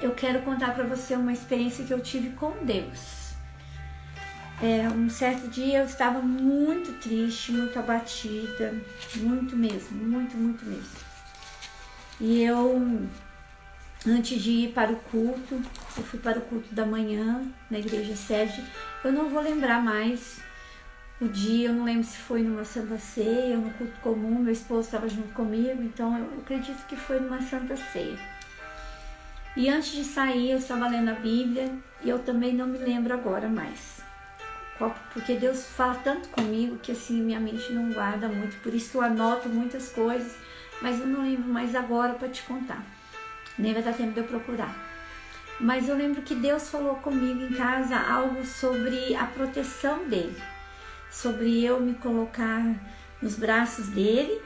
eu quero contar para você uma experiência que eu tive com Deus. Um certo dia eu estava muito triste, muito abatida, muito mesmo. E eu, antes de ir para o culto, eu fui para o culto da manhã na igreja sede. Eu não vou lembrar mais o dia, eu não lembro se foi numa Santa Ceia ou no culto comum, meu esposo estava junto comigo, então eu acredito que foi numa Santa Ceia. E antes de sair, eu estava lendo a Bíblia e eu também não me lembro agora mais. Porque Deus fala tanto comigo que assim minha mente não guarda muito, por isso que eu anoto muitas coisas, mas eu não lembro mais agora para te contar. Nem vai dar tempo de eu procurar. Mas eu lembro que Deus falou comigo em casa algo sobre a proteção dele, sobre eu me colocar nos braços dele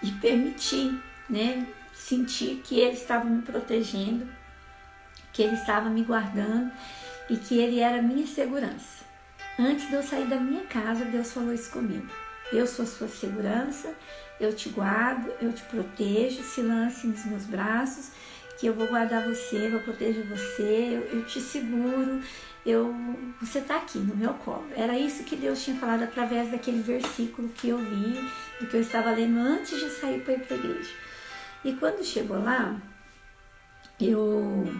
e permitir, né, sentir que ele estava me protegendo, que ele estava me guardando e que ele era a minha segurança. Antes de eu sair da minha casa, Deus falou isso comigo. Eu sou a sua segurança, eu te guardo, eu te protejo, se lance nos meus braços, que eu vou guardar você, vou proteger você, eu te seguro, você está aqui no meu colo. Era isso que Deus tinha falado através daquele versículo que eu li, do que eu estava lendo antes de sair para ir para a igreja. E quando chegou lá, eu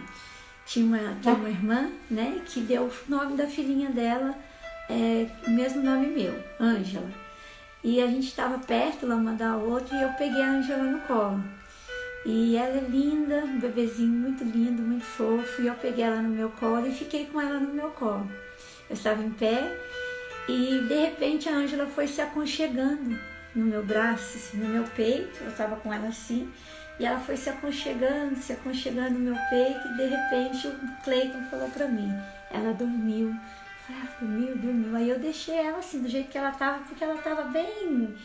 tinha uma irmã, né, que deu o nome da filhinha dela, o mesmo nome meu, Ângela. E a gente estava perto, uma da outra, e eu peguei a Ângela no colo. E ela é linda, um bebezinho muito lindo, muito fofo, e eu peguei ela no meu colo e fiquei com ela no meu colo. Eu estava em pé e de repente a Ângela foi se aconchegando no meu braço, assim, no meu peito, eu estava com ela assim, e ela foi se aconchegando no meu peito, e de repente o Cleiton falou pra mim, ela dormiu. Eu falei, dormiu. Aí eu deixei ela assim, do jeito que ela estava, porque ela estava bem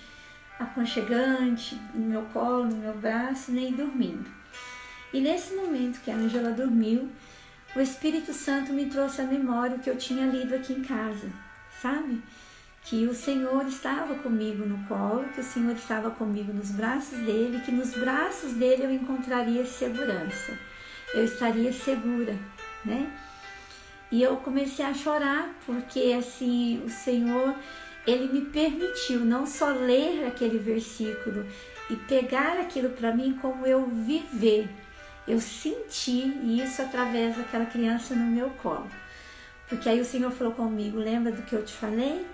aconchegante, no meu colo, no meu braço, nem dormindo. E nesse momento que a Ângela dormiu, o Espírito Santo me trouxe à memória o que eu tinha lido aqui em casa, sabe? Que o Senhor estava comigo no colo, que o Senhor estava comigo nos braços dele, que nos braços dele eu encontraria segurança, eu estaria segura, né? E eu comecei a chorar, porque assim, o Senhor, ele me permitiu não só ler aquele versículo e pegar aquilo para mim, como eu viver. Eu senti isso através daquela criança no meu colo. Porque aí o Senhor falou comigo, lembra do que eu te falei?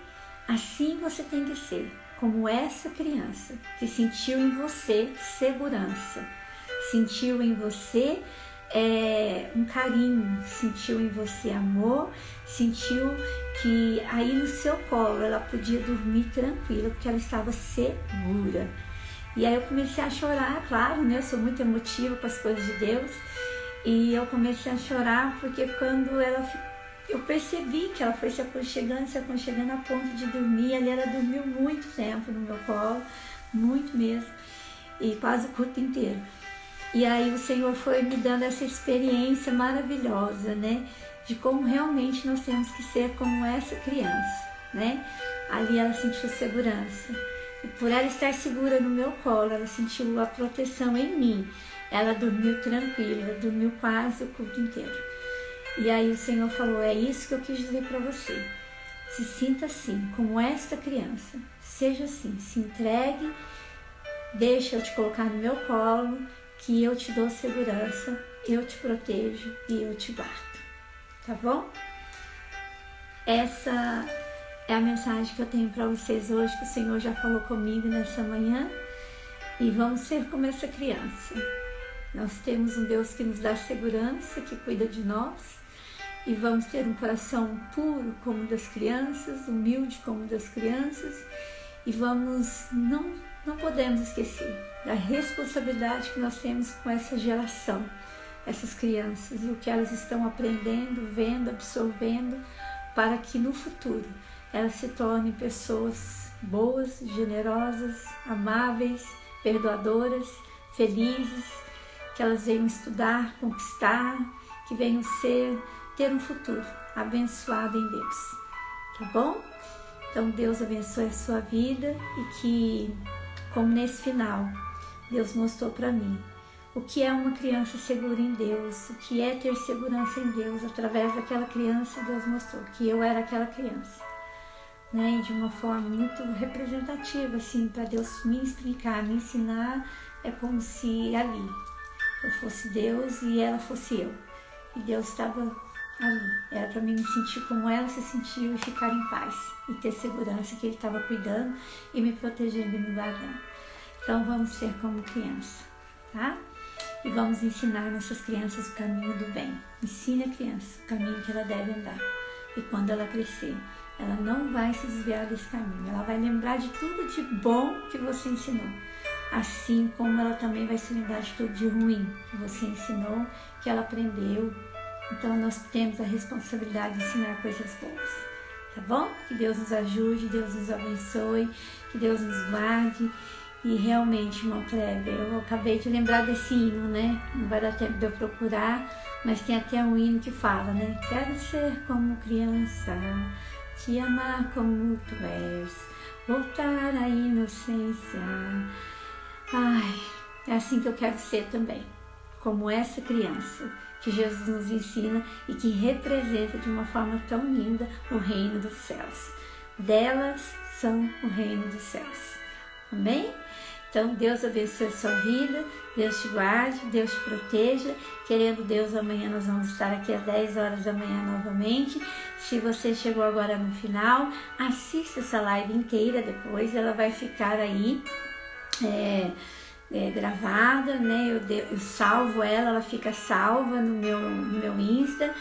Assim você tem que ser, como essa criança que sentiu em você segurança, sentiu em você um carinho, sentiu em você amor, sentiu que aí no seu colo ela podia dormir tranquila, porque ela estava segura. E aí eu comecei a chorar, claro, né? Eu sou muito emotiva com as coisas de Deus, e eu comecei a chorar porque quando eu percebi que ela foi se aconchegando a ponto de dormir. Ali ela dormiu muito tempo no meu colo, muito mesmo, e quase o culto inteiro. E aí o Senhor foi me dando essa experiência maravilhosa, né? De como realmente nós temos que ser como essa criança, né? Ali ela sentiu segurança. E por ela estar segura no meu colo, ela sentiu a proteção em mim. Ela dormiu tranquila, ela dormiu quase o culto inteiro. E aí o Senhor falou, é isso que eu quis dizer para você. Se sinta assim, como esta criança. Seja assim, se entregue, deixa eu te colocar no meu colo, que eu te dou segurança, eu te protejo e eu te guardo. Tá bom? Essa é a mensagem que eu tenho para vocês hoje, que o Senhor já falou comigo nessa manhã. E vamos ser como essa criança. Nós temos um Deus que nos dá segurança, que cuida de nós. E vamos ter um coração puro como o das crianças, humilde como o das crianças. E não podemos esquecer da responsabilidade que nós temos com essa geração, essas crianças, e o que elas estão aprendendo, vendo, absorvendo, para que no futuro elas se tornem pessoas boas, generosas, amáveis, perdoadoras, felizes, que elas venham estudar, conquistar, que venham ter um futuro abençoado em Deus, tá bom? Então Deus abençoe a sua vida e que, como nesse final, Deus mostrou para mim o que é uma criança segura em Deus, o que é ter segurança em Deus. Através daquela criança, Deus mostrou que eu era aquela criança, né? E de uma forma muito representativa, assim, para Deus me explicar, me ensinar. É como se ali eu fosse Deus e ela fosse eu, e Deus estava ali. Era para mim me sentir como ela se sentiu e ficar em paz e ter segurança que Ele estava cuidando e me protegendo e me guardando. Então vamos ser como criança, tá? E vamos ensinar nossas crianças o caminho do bem. Ensine a criança o caminho que ela deve andar. E quando ela crescer, ela não vai se desviar desse caminho. Ela vai lembrar de tudo de bom que você ensinou. Assim como ela também vai se lembrar de tudo de ruim que você ensinou, que ela aprendeu. Então nós temos a responsabilidade de ensinar coisas boas. Tá bom? Que Deus nos ajude, Deus nos abençoe, que Deus nos guarde. E realmente, irmão Kleber, eu acabei de lembrar desse hino, né? Não vai dar tempo de eu procurar, mas tem até um hino que fala, né? Quero ser como criança, te amar como tu és, voltar à inocência. Ai, é assim que eu quero ser também, como essa criança que Jesus nos ensina e que representa de uma forma tão linda o reino dos céus. Delas são o reino dos céus. Amém? Então, Deus abençoe a sua vida, Deus te guarde, Deus te proteja. Querendo Deus, amanhã nós vamos estar aqui às 10 horas da manhã novamente. Se você chegou agora no final, assista essa live inteira depois, ela vai ficar aí gravada, né? Eu salvo ela fica salva no meu Insta.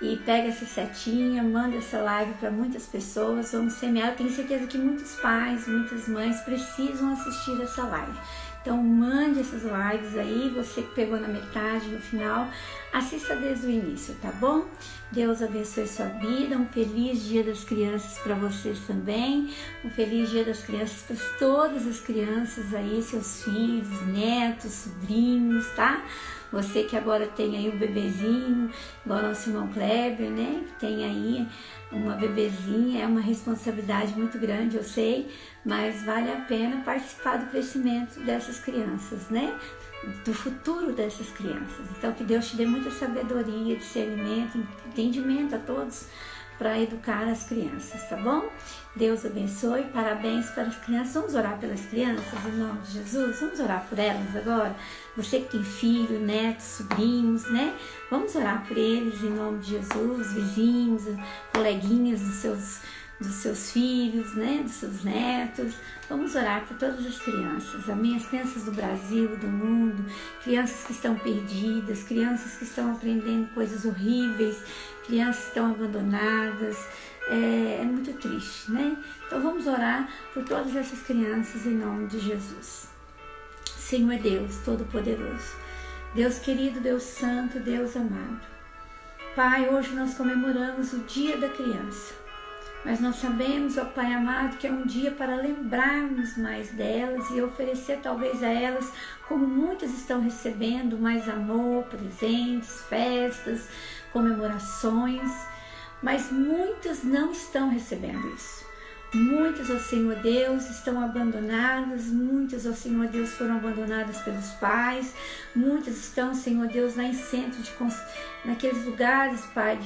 E pega essa setinha, manda essa live para muitas pessoas, vamos semear. Eu tenho certeza que muitos pais, muitas mães precisam assistir essa live. Então mande essas lives aí, você que pegou na metade, no final, assista desde o início, tá bom? Deus abençoe sua vida, um feliz Dia das Crianças para vocês também, um feliz Dia das Crianças para todas as crianças aí, seus filhos, netos, sobrinhos, tá? Você que agora tem aí um bebezinho, igual nosso irmão Kleber, né? Que tem aí uma bebezinha, é uma responsabilidade muito grande, eu sei, mas vale a pena participar do crescimento dessas crianças, né? Do futuro dessas crianças. Então que Deus te dê muita sabedoria, discernimento, entendimento a todos para educar as crianças, tá bom? Deus abençoe, parabéns para as crianças. Vamos orar pelas crianças em nome de Jesus? Vamos orar por elas agora? Você que tem filho, netos, sobrinhos, né? Vamos orar por eles em nome de Jesus, vizinhos, coleguinhas dos seus filhos, né? Dos seus netos. Vamos orar por todas as crianças, amém? As crianças do Brasil, do mundo, crianças que estão perdidas, crianças que estão aprendendo coisas horríveis, crianças que estão abandonadas. É muito triste, né? Então vamos orar por todas essas crianças em nome de Jesus. Senhor Deus Todo-Poderoso, Deus querido, Deus Santo, Deus amado. Pai, hoje nós comemoramos o Dia da Criança, mas nós sabemos, ó Pai amado, que é um dia para lembrarmos mais delas e oferecer talvez a elas, como muitas estão recebendo, mais amor, presentes, festas, comemorações, mas muitas não estão recebendo isso. Muitas, ó Senhor Deus, estão abandonadas, muitas, ó Senhor Deus, foram abandonadas pelos pais, muitas estão, Senhor Deus, lá em centro naqueles lugares, Pai,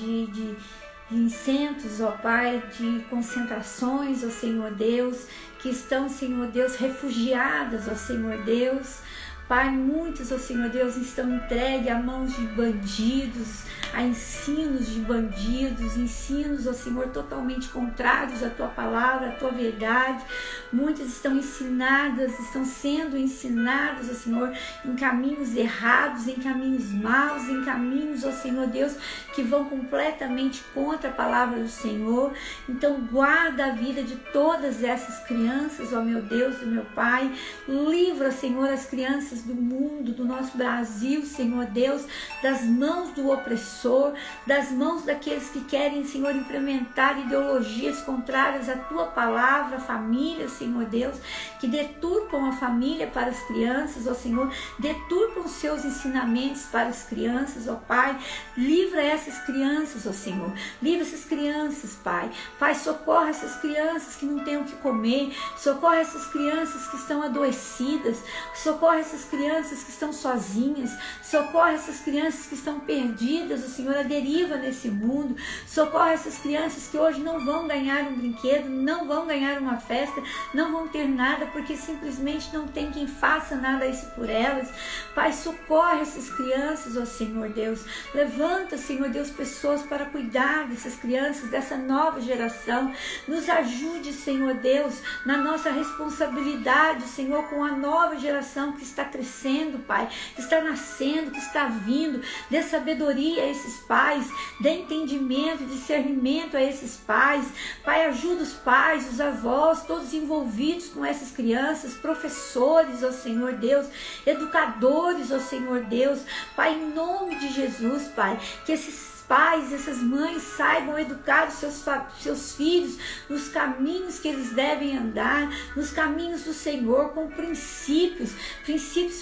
em centros, ó Pai, de concentrações, ó Senhor Deus, que estão, Senhor Deus, refugiadas, ó Senhor Deus, Pai, muitos, ó Senhor Deus, estão entregues a mãos de bandidos, a ensinos de bandidos, ensinos, ó Senhor, totalmente contrários à Tua palavra, à Tua verdade. Muitas estão estão sendo ensinadas, ó Senhor, em caminhos errados, em caminhos maus, em caminhos, ó Senhor Deus, que vão completamente contra a palavra do Senhor. Então guarda a vida de todas essas crianças, ó meu Deus e meu Pai. Livra, Senhor, as crianças do mundo, do nosso Brasil, Senhor Deus, das mãos do opressor, das mãos daqueles que querem, Senhor, implementar ideologias contrárias à Tua palavra, família, Senhor Deus, que deturpam a família para as crianças, ó Senhor, deturpam os seus ensinamentos para as crianças, ó Pai. Livra essas crianças, ó Senhor, livra essas crianças, Pai. Pai, socorre essas crianças que não têm o que comer, socorre essas crianças que estão adoecidas, socorre essas crianças que estão sozinhas, socorre essas crianças que estão perdidas, ó Senhor, a deriva nesse mundo, socorre essas crianças que hoje não vão ganhar um brinquedo, não vão ganhar uma festa, não vão ter nada, porque simplesmente não tem quem faça nada isso por elas. Pai, socorre essas crianças, ó Senhor Deus, levanta, Senhor Deus, pessoas para cuidar dessas crianças, dessa nova geração. Nos ajude, Senhor Deus, na nossa responsabilidade, Senhor, com a nova geração que está crescendo, Pai, que está nascendo, que está vindo. Dê sabedoria a esses pais, dê entendimento, discernimento a esses pais. Pai, ajuda os pais, os avós, todos envolvidos com essas crianças, professores, ó Senhor Deus, educadores, ó Senhor Deus. Pai, em nome de Jesus, Pai, que esses pais, essas mães saibam educar os seus filhos nos caminhos que eles devem andar, nos caminhos do Senhor, com princípios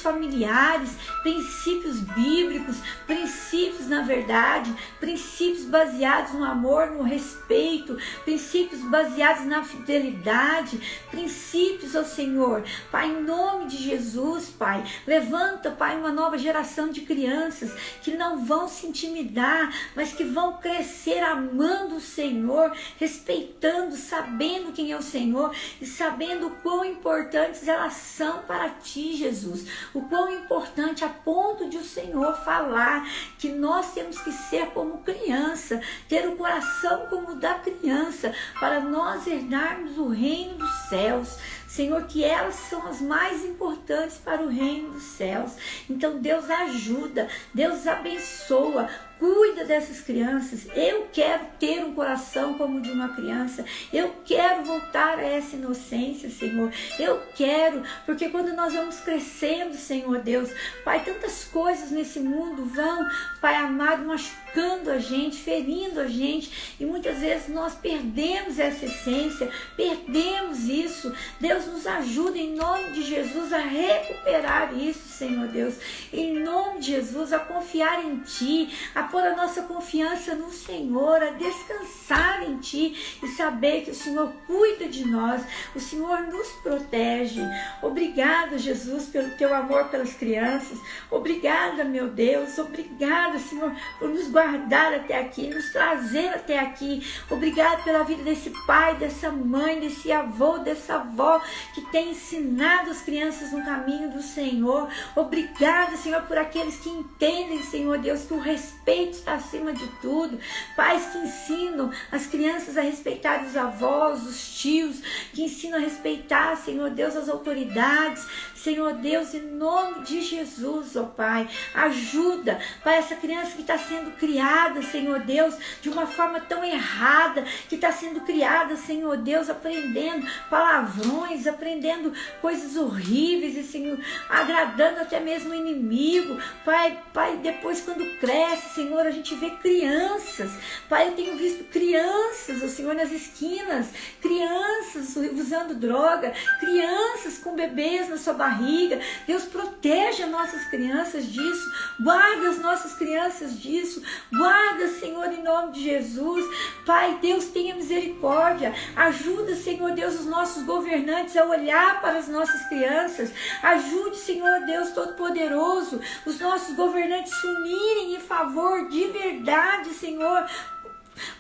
familiares, princípios bíblicos, princípios na verdade, princípios baseados no amor, no respeito, princípios baseados na fidelidade, princípios, ó Senhor. Pai, em nome de Jesus, Pai, levanta, Pai, uma nova geração de crianças que não vão se intimidar, mas que vão crescer amando o Senhor, respeitando, sabendo quem é o Senhor e sabendo o quão importantes elas são para Ti, Jesus. O quão importante a ponto de o Senhor falar que nós temos que ser como criança, ter o coração como o da criança, para nós herdarmos o reino dos céus. Senhor, que elas são as mais importantes para o reino dos céus. Então Deus ajuda, Deus abençoa, cuida dessas crianças. Eu quero ter um coração como o de uma criança. Eu quero voltar a essa inocência, Senhor. Eu quero, porque quando nós vamos crescendo, Senhor Deus, Pai, tantas coisas nesse mundo vão, Pai amado, machucando a gente, ferindo a gente, e muitas vezes nós perdemos essa essência, perdemos isso. Deus nos ajuda em nome de Jesus a recuperar isso, Senhor Deus, em nome de Jesus, a confiar em Ti, a pôr a nossa confiança no Senhor, a descansar em Ti e saber que o Senhor cuida de nós, o Senhor nos protege. Obrigada, Jesus, pelo Teu amor pelas crianças. Obrigada, meu Deus. Obrigada, Senhor, por nos guardar até aqui, nos trazer até aqui. Obrigada pela vida desse pai, dessa mãe, desse avô, dessa avó que tem ensinado as crianças no caminho do Senhor. Obrigada, Senhor, por aqueles que entendem, Senhor Deus, que o respeito está acima de tudo. Pais que ensinam as crianças a respeitar os avós, os tios, que ensinam a respeitar, Senhor Deus, as autoridades. Senhor Deus, em nome de Jesus, ó Pai, ajuda, Pai, essa criança que está sendo criada, Senhor Deus, de uma forma tão errada, que está sendo criada, Senhor Deus, aprendendo palavrões, aprendendo coisas horríveis, e Senhor, agradando até mesmo o inimigo. Pai, depois quando cresce, Senhor, a gente vê crianças, Pai, eu tenho visto crianças, ó Senhor, nas esquinas, crianças usando droga, crianças com bebês na sua barriga. Deus, proteja nossas crianças disso, guarda as nossas crianças disso, guarda, Senhor, em nome de Jesus. Pai, Deus, tenha misericórdia, ajuda, Senhor Deus, os nossos governantes a olhar para as nossas crianças, ajude, Senhor Deus Todo-Poderoso, os nossos governantes se unirem em favor de verdade, Senhor,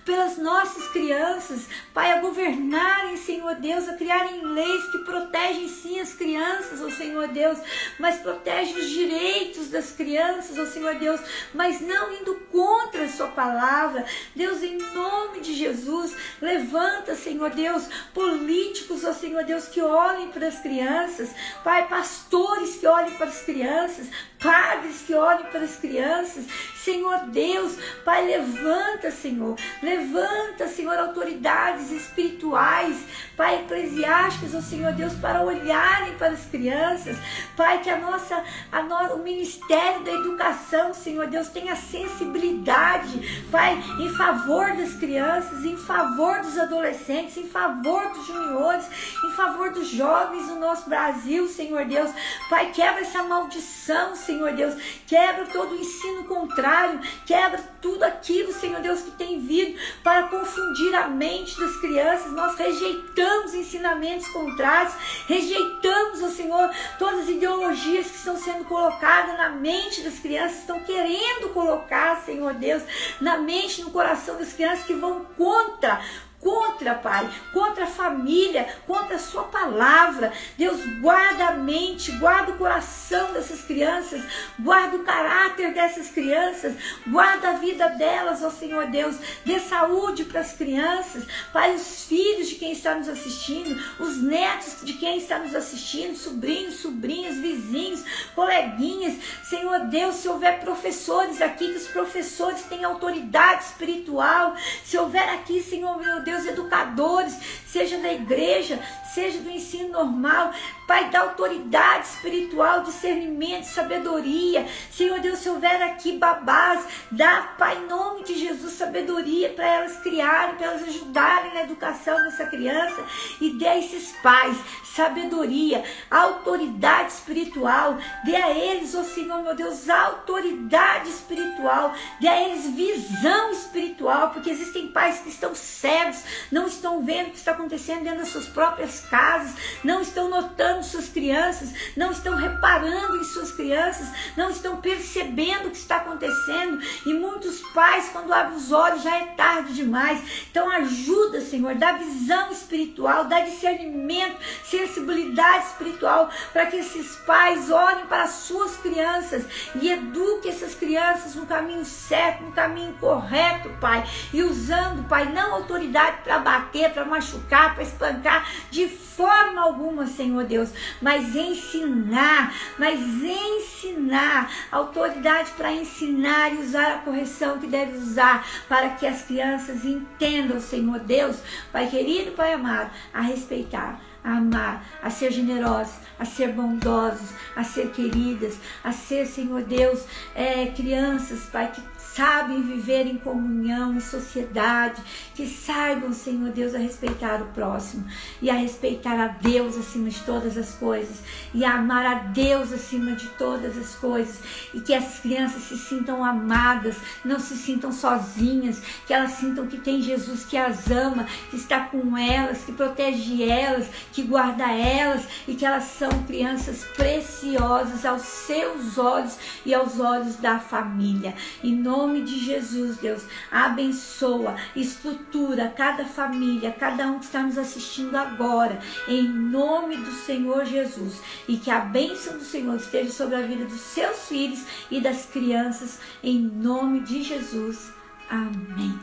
pelas nossas crianças, Pai, a governarem, Senhor Deus, a criarem leis que protegem sim as crianças, ó Senhor Deus, mas protegem os direitos das crianças, ó Senhor Deus, mas não indo contra a sua palavra. Deus, em nome de Jesus, levanta, Senhor Deus, políticos, ó Senhor Deus, que olhem para as crianças, Pai, pastores que olhem para as crianças, padres que olhem para as crianças, Senhor Deus, Pai, levanta, Senhor, autoridades espirituais, Pai, eclesiásticas, ó Senhor Deus, para olharem para as crianças, Pai, que o Ministério da Educação, Senhor Deus, tenha sensibilidade, Pai, em favor das crianças, em favor dos adolescentes, em favor dos juniores, em favor dos jovens do nosso Brasil, Senhor Deus, Pai, quebra essa maldição, Senhor Deus, quebra todo o ensino contrário, quebra tudo aquilo, Senhor Deus, que tem vindo para confundir a mente das crianças. Nós rejeitamos ensinamentos contrários, rejeitamos, ó Senhor, todas as ideologias que estão sendo colocadas na mente das crianças, estão querendo colocar, Senhor Deus, na mente, no coração das crianças, que vão contra, Pai, contra a família, contra a sua palavra. Deus, guarda a mente, guarda o coração dessas crianças, guarda o caráter dessas crianças, guarda a vida delas, ó Senhor Deus, dê saúde para as crianças, Pai, os filhos de quem está nos assistindo, os netos de quem está nos assistindo, sobrinhos, sobrinhas, vizinhos, coleguinhas, Senhor Deus, se houver professores aqui, que os professores tenham autoridade espiritual, se houver aqui, Senhor meu Deus, educadores, seja da igreja, seja do ensino normal, Pai, dá autoridade espiritual, discernimento, sabedoria, Senhor Deus, se houver aqui babás, dá, Pai, em nome de Jesus, sabedoria para elas criarem, para elas ajudarem na educação dessa criança, e dê a esses pais sabedoria, autoridade espiritual, dê a eles, ó Senhor meu Deus, autoridade espiritual, dê a eles visão espiritual, porque existem pais que estão cegos, não estão vendo o que está acontecendo dentro das suas próprias casas, não estão notando suas crianças, não estão reparando em suas crianças, não estão percebendo o que está acontecendo, e muitos pais, quando abrem os olhos, já é tarde demais. Então ajuda, Senhor, dá visão espiritual, dá discernimento, sensibilidade espiritual, para que esses pais olhem para as suas crianças e eduquem essas crianças no caminho certo, no caminho correto, Pai, e usando, Pai, não autoridade para bater, para machucar, para espancar, de forma alguma, Senhor Deus, mas ensinar, autoridade para ensinar e usar a correção que deve usar, para que as crianças entendam, Senhor Deus, Pai querido, Pai amado, a respeitar, a amar, a ser generosos, a ser bondosos, a ser queridas, a ser, Senhor Deus, crianças, Pai, que sabem viver em comunhão, em sociedade, que saibam, Senhor Deus, a respeitar o próximo e a respeitar a Deus acima de todas as coisas e a amar a Deus acima de todas as coisas, e que as crianças se sintam amadas, não se sintam sozinhas, que elas sintam que tem Jesus que as ama, que está com elas, que protege elas, que guarda elas, e que elas são crianças preciosas aos seus olhos e aos olhos da família. Em nome de Jesus, Deus, abençoa, estrutura cada família, cada um que está nos assistindo agora, em nome do Senhor Jesus, e que a bênção do Senhor esteja sobre a vida dos seus filhos e das crianças, em nome de Jesus. Amém.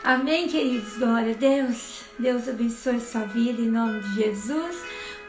Amém, queridos, glória a Deus. Deus abençoe a sua vida em nome de Jesus.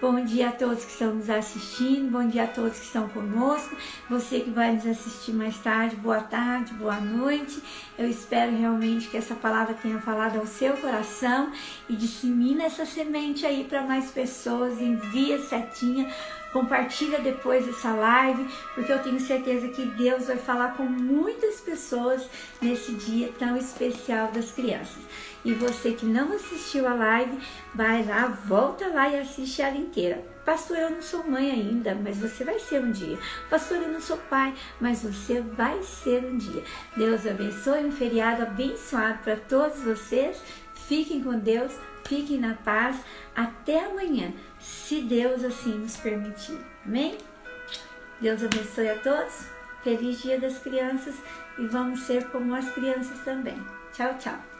Bom dia a todos que estão nos assistindo, bom dia a todos que estão conosco, você que vai nos assistir mais tarde, boa tarde, boa noite. Eu espero realmente que essa palavra tenha falado ao seu coração e dissemina essa semente aí para mais pessoas, envia setinha, compartilha depois dessa live, porque eu tenho certeza que Deus vai falar com muitas pessoas nesse dia tão especial das crianças. E você que não assistiu a live, vai lá, volta lá e assiste ela inteira. Pastor, eu não sou mãe ainda, mas você vai ser um dia. Pastor, eu não sou pai, mas você vai ser um dia. Deus abençoe, um feriado abençoado para todos vocês. Fiquem com Deus, fiquem na paz. Até amanhã, se Deus assim nos permitir. Amém? Deus abençoe a todos. Feliz Dia das Crianças e vamos ser como as crianças também. Tchau, tchau.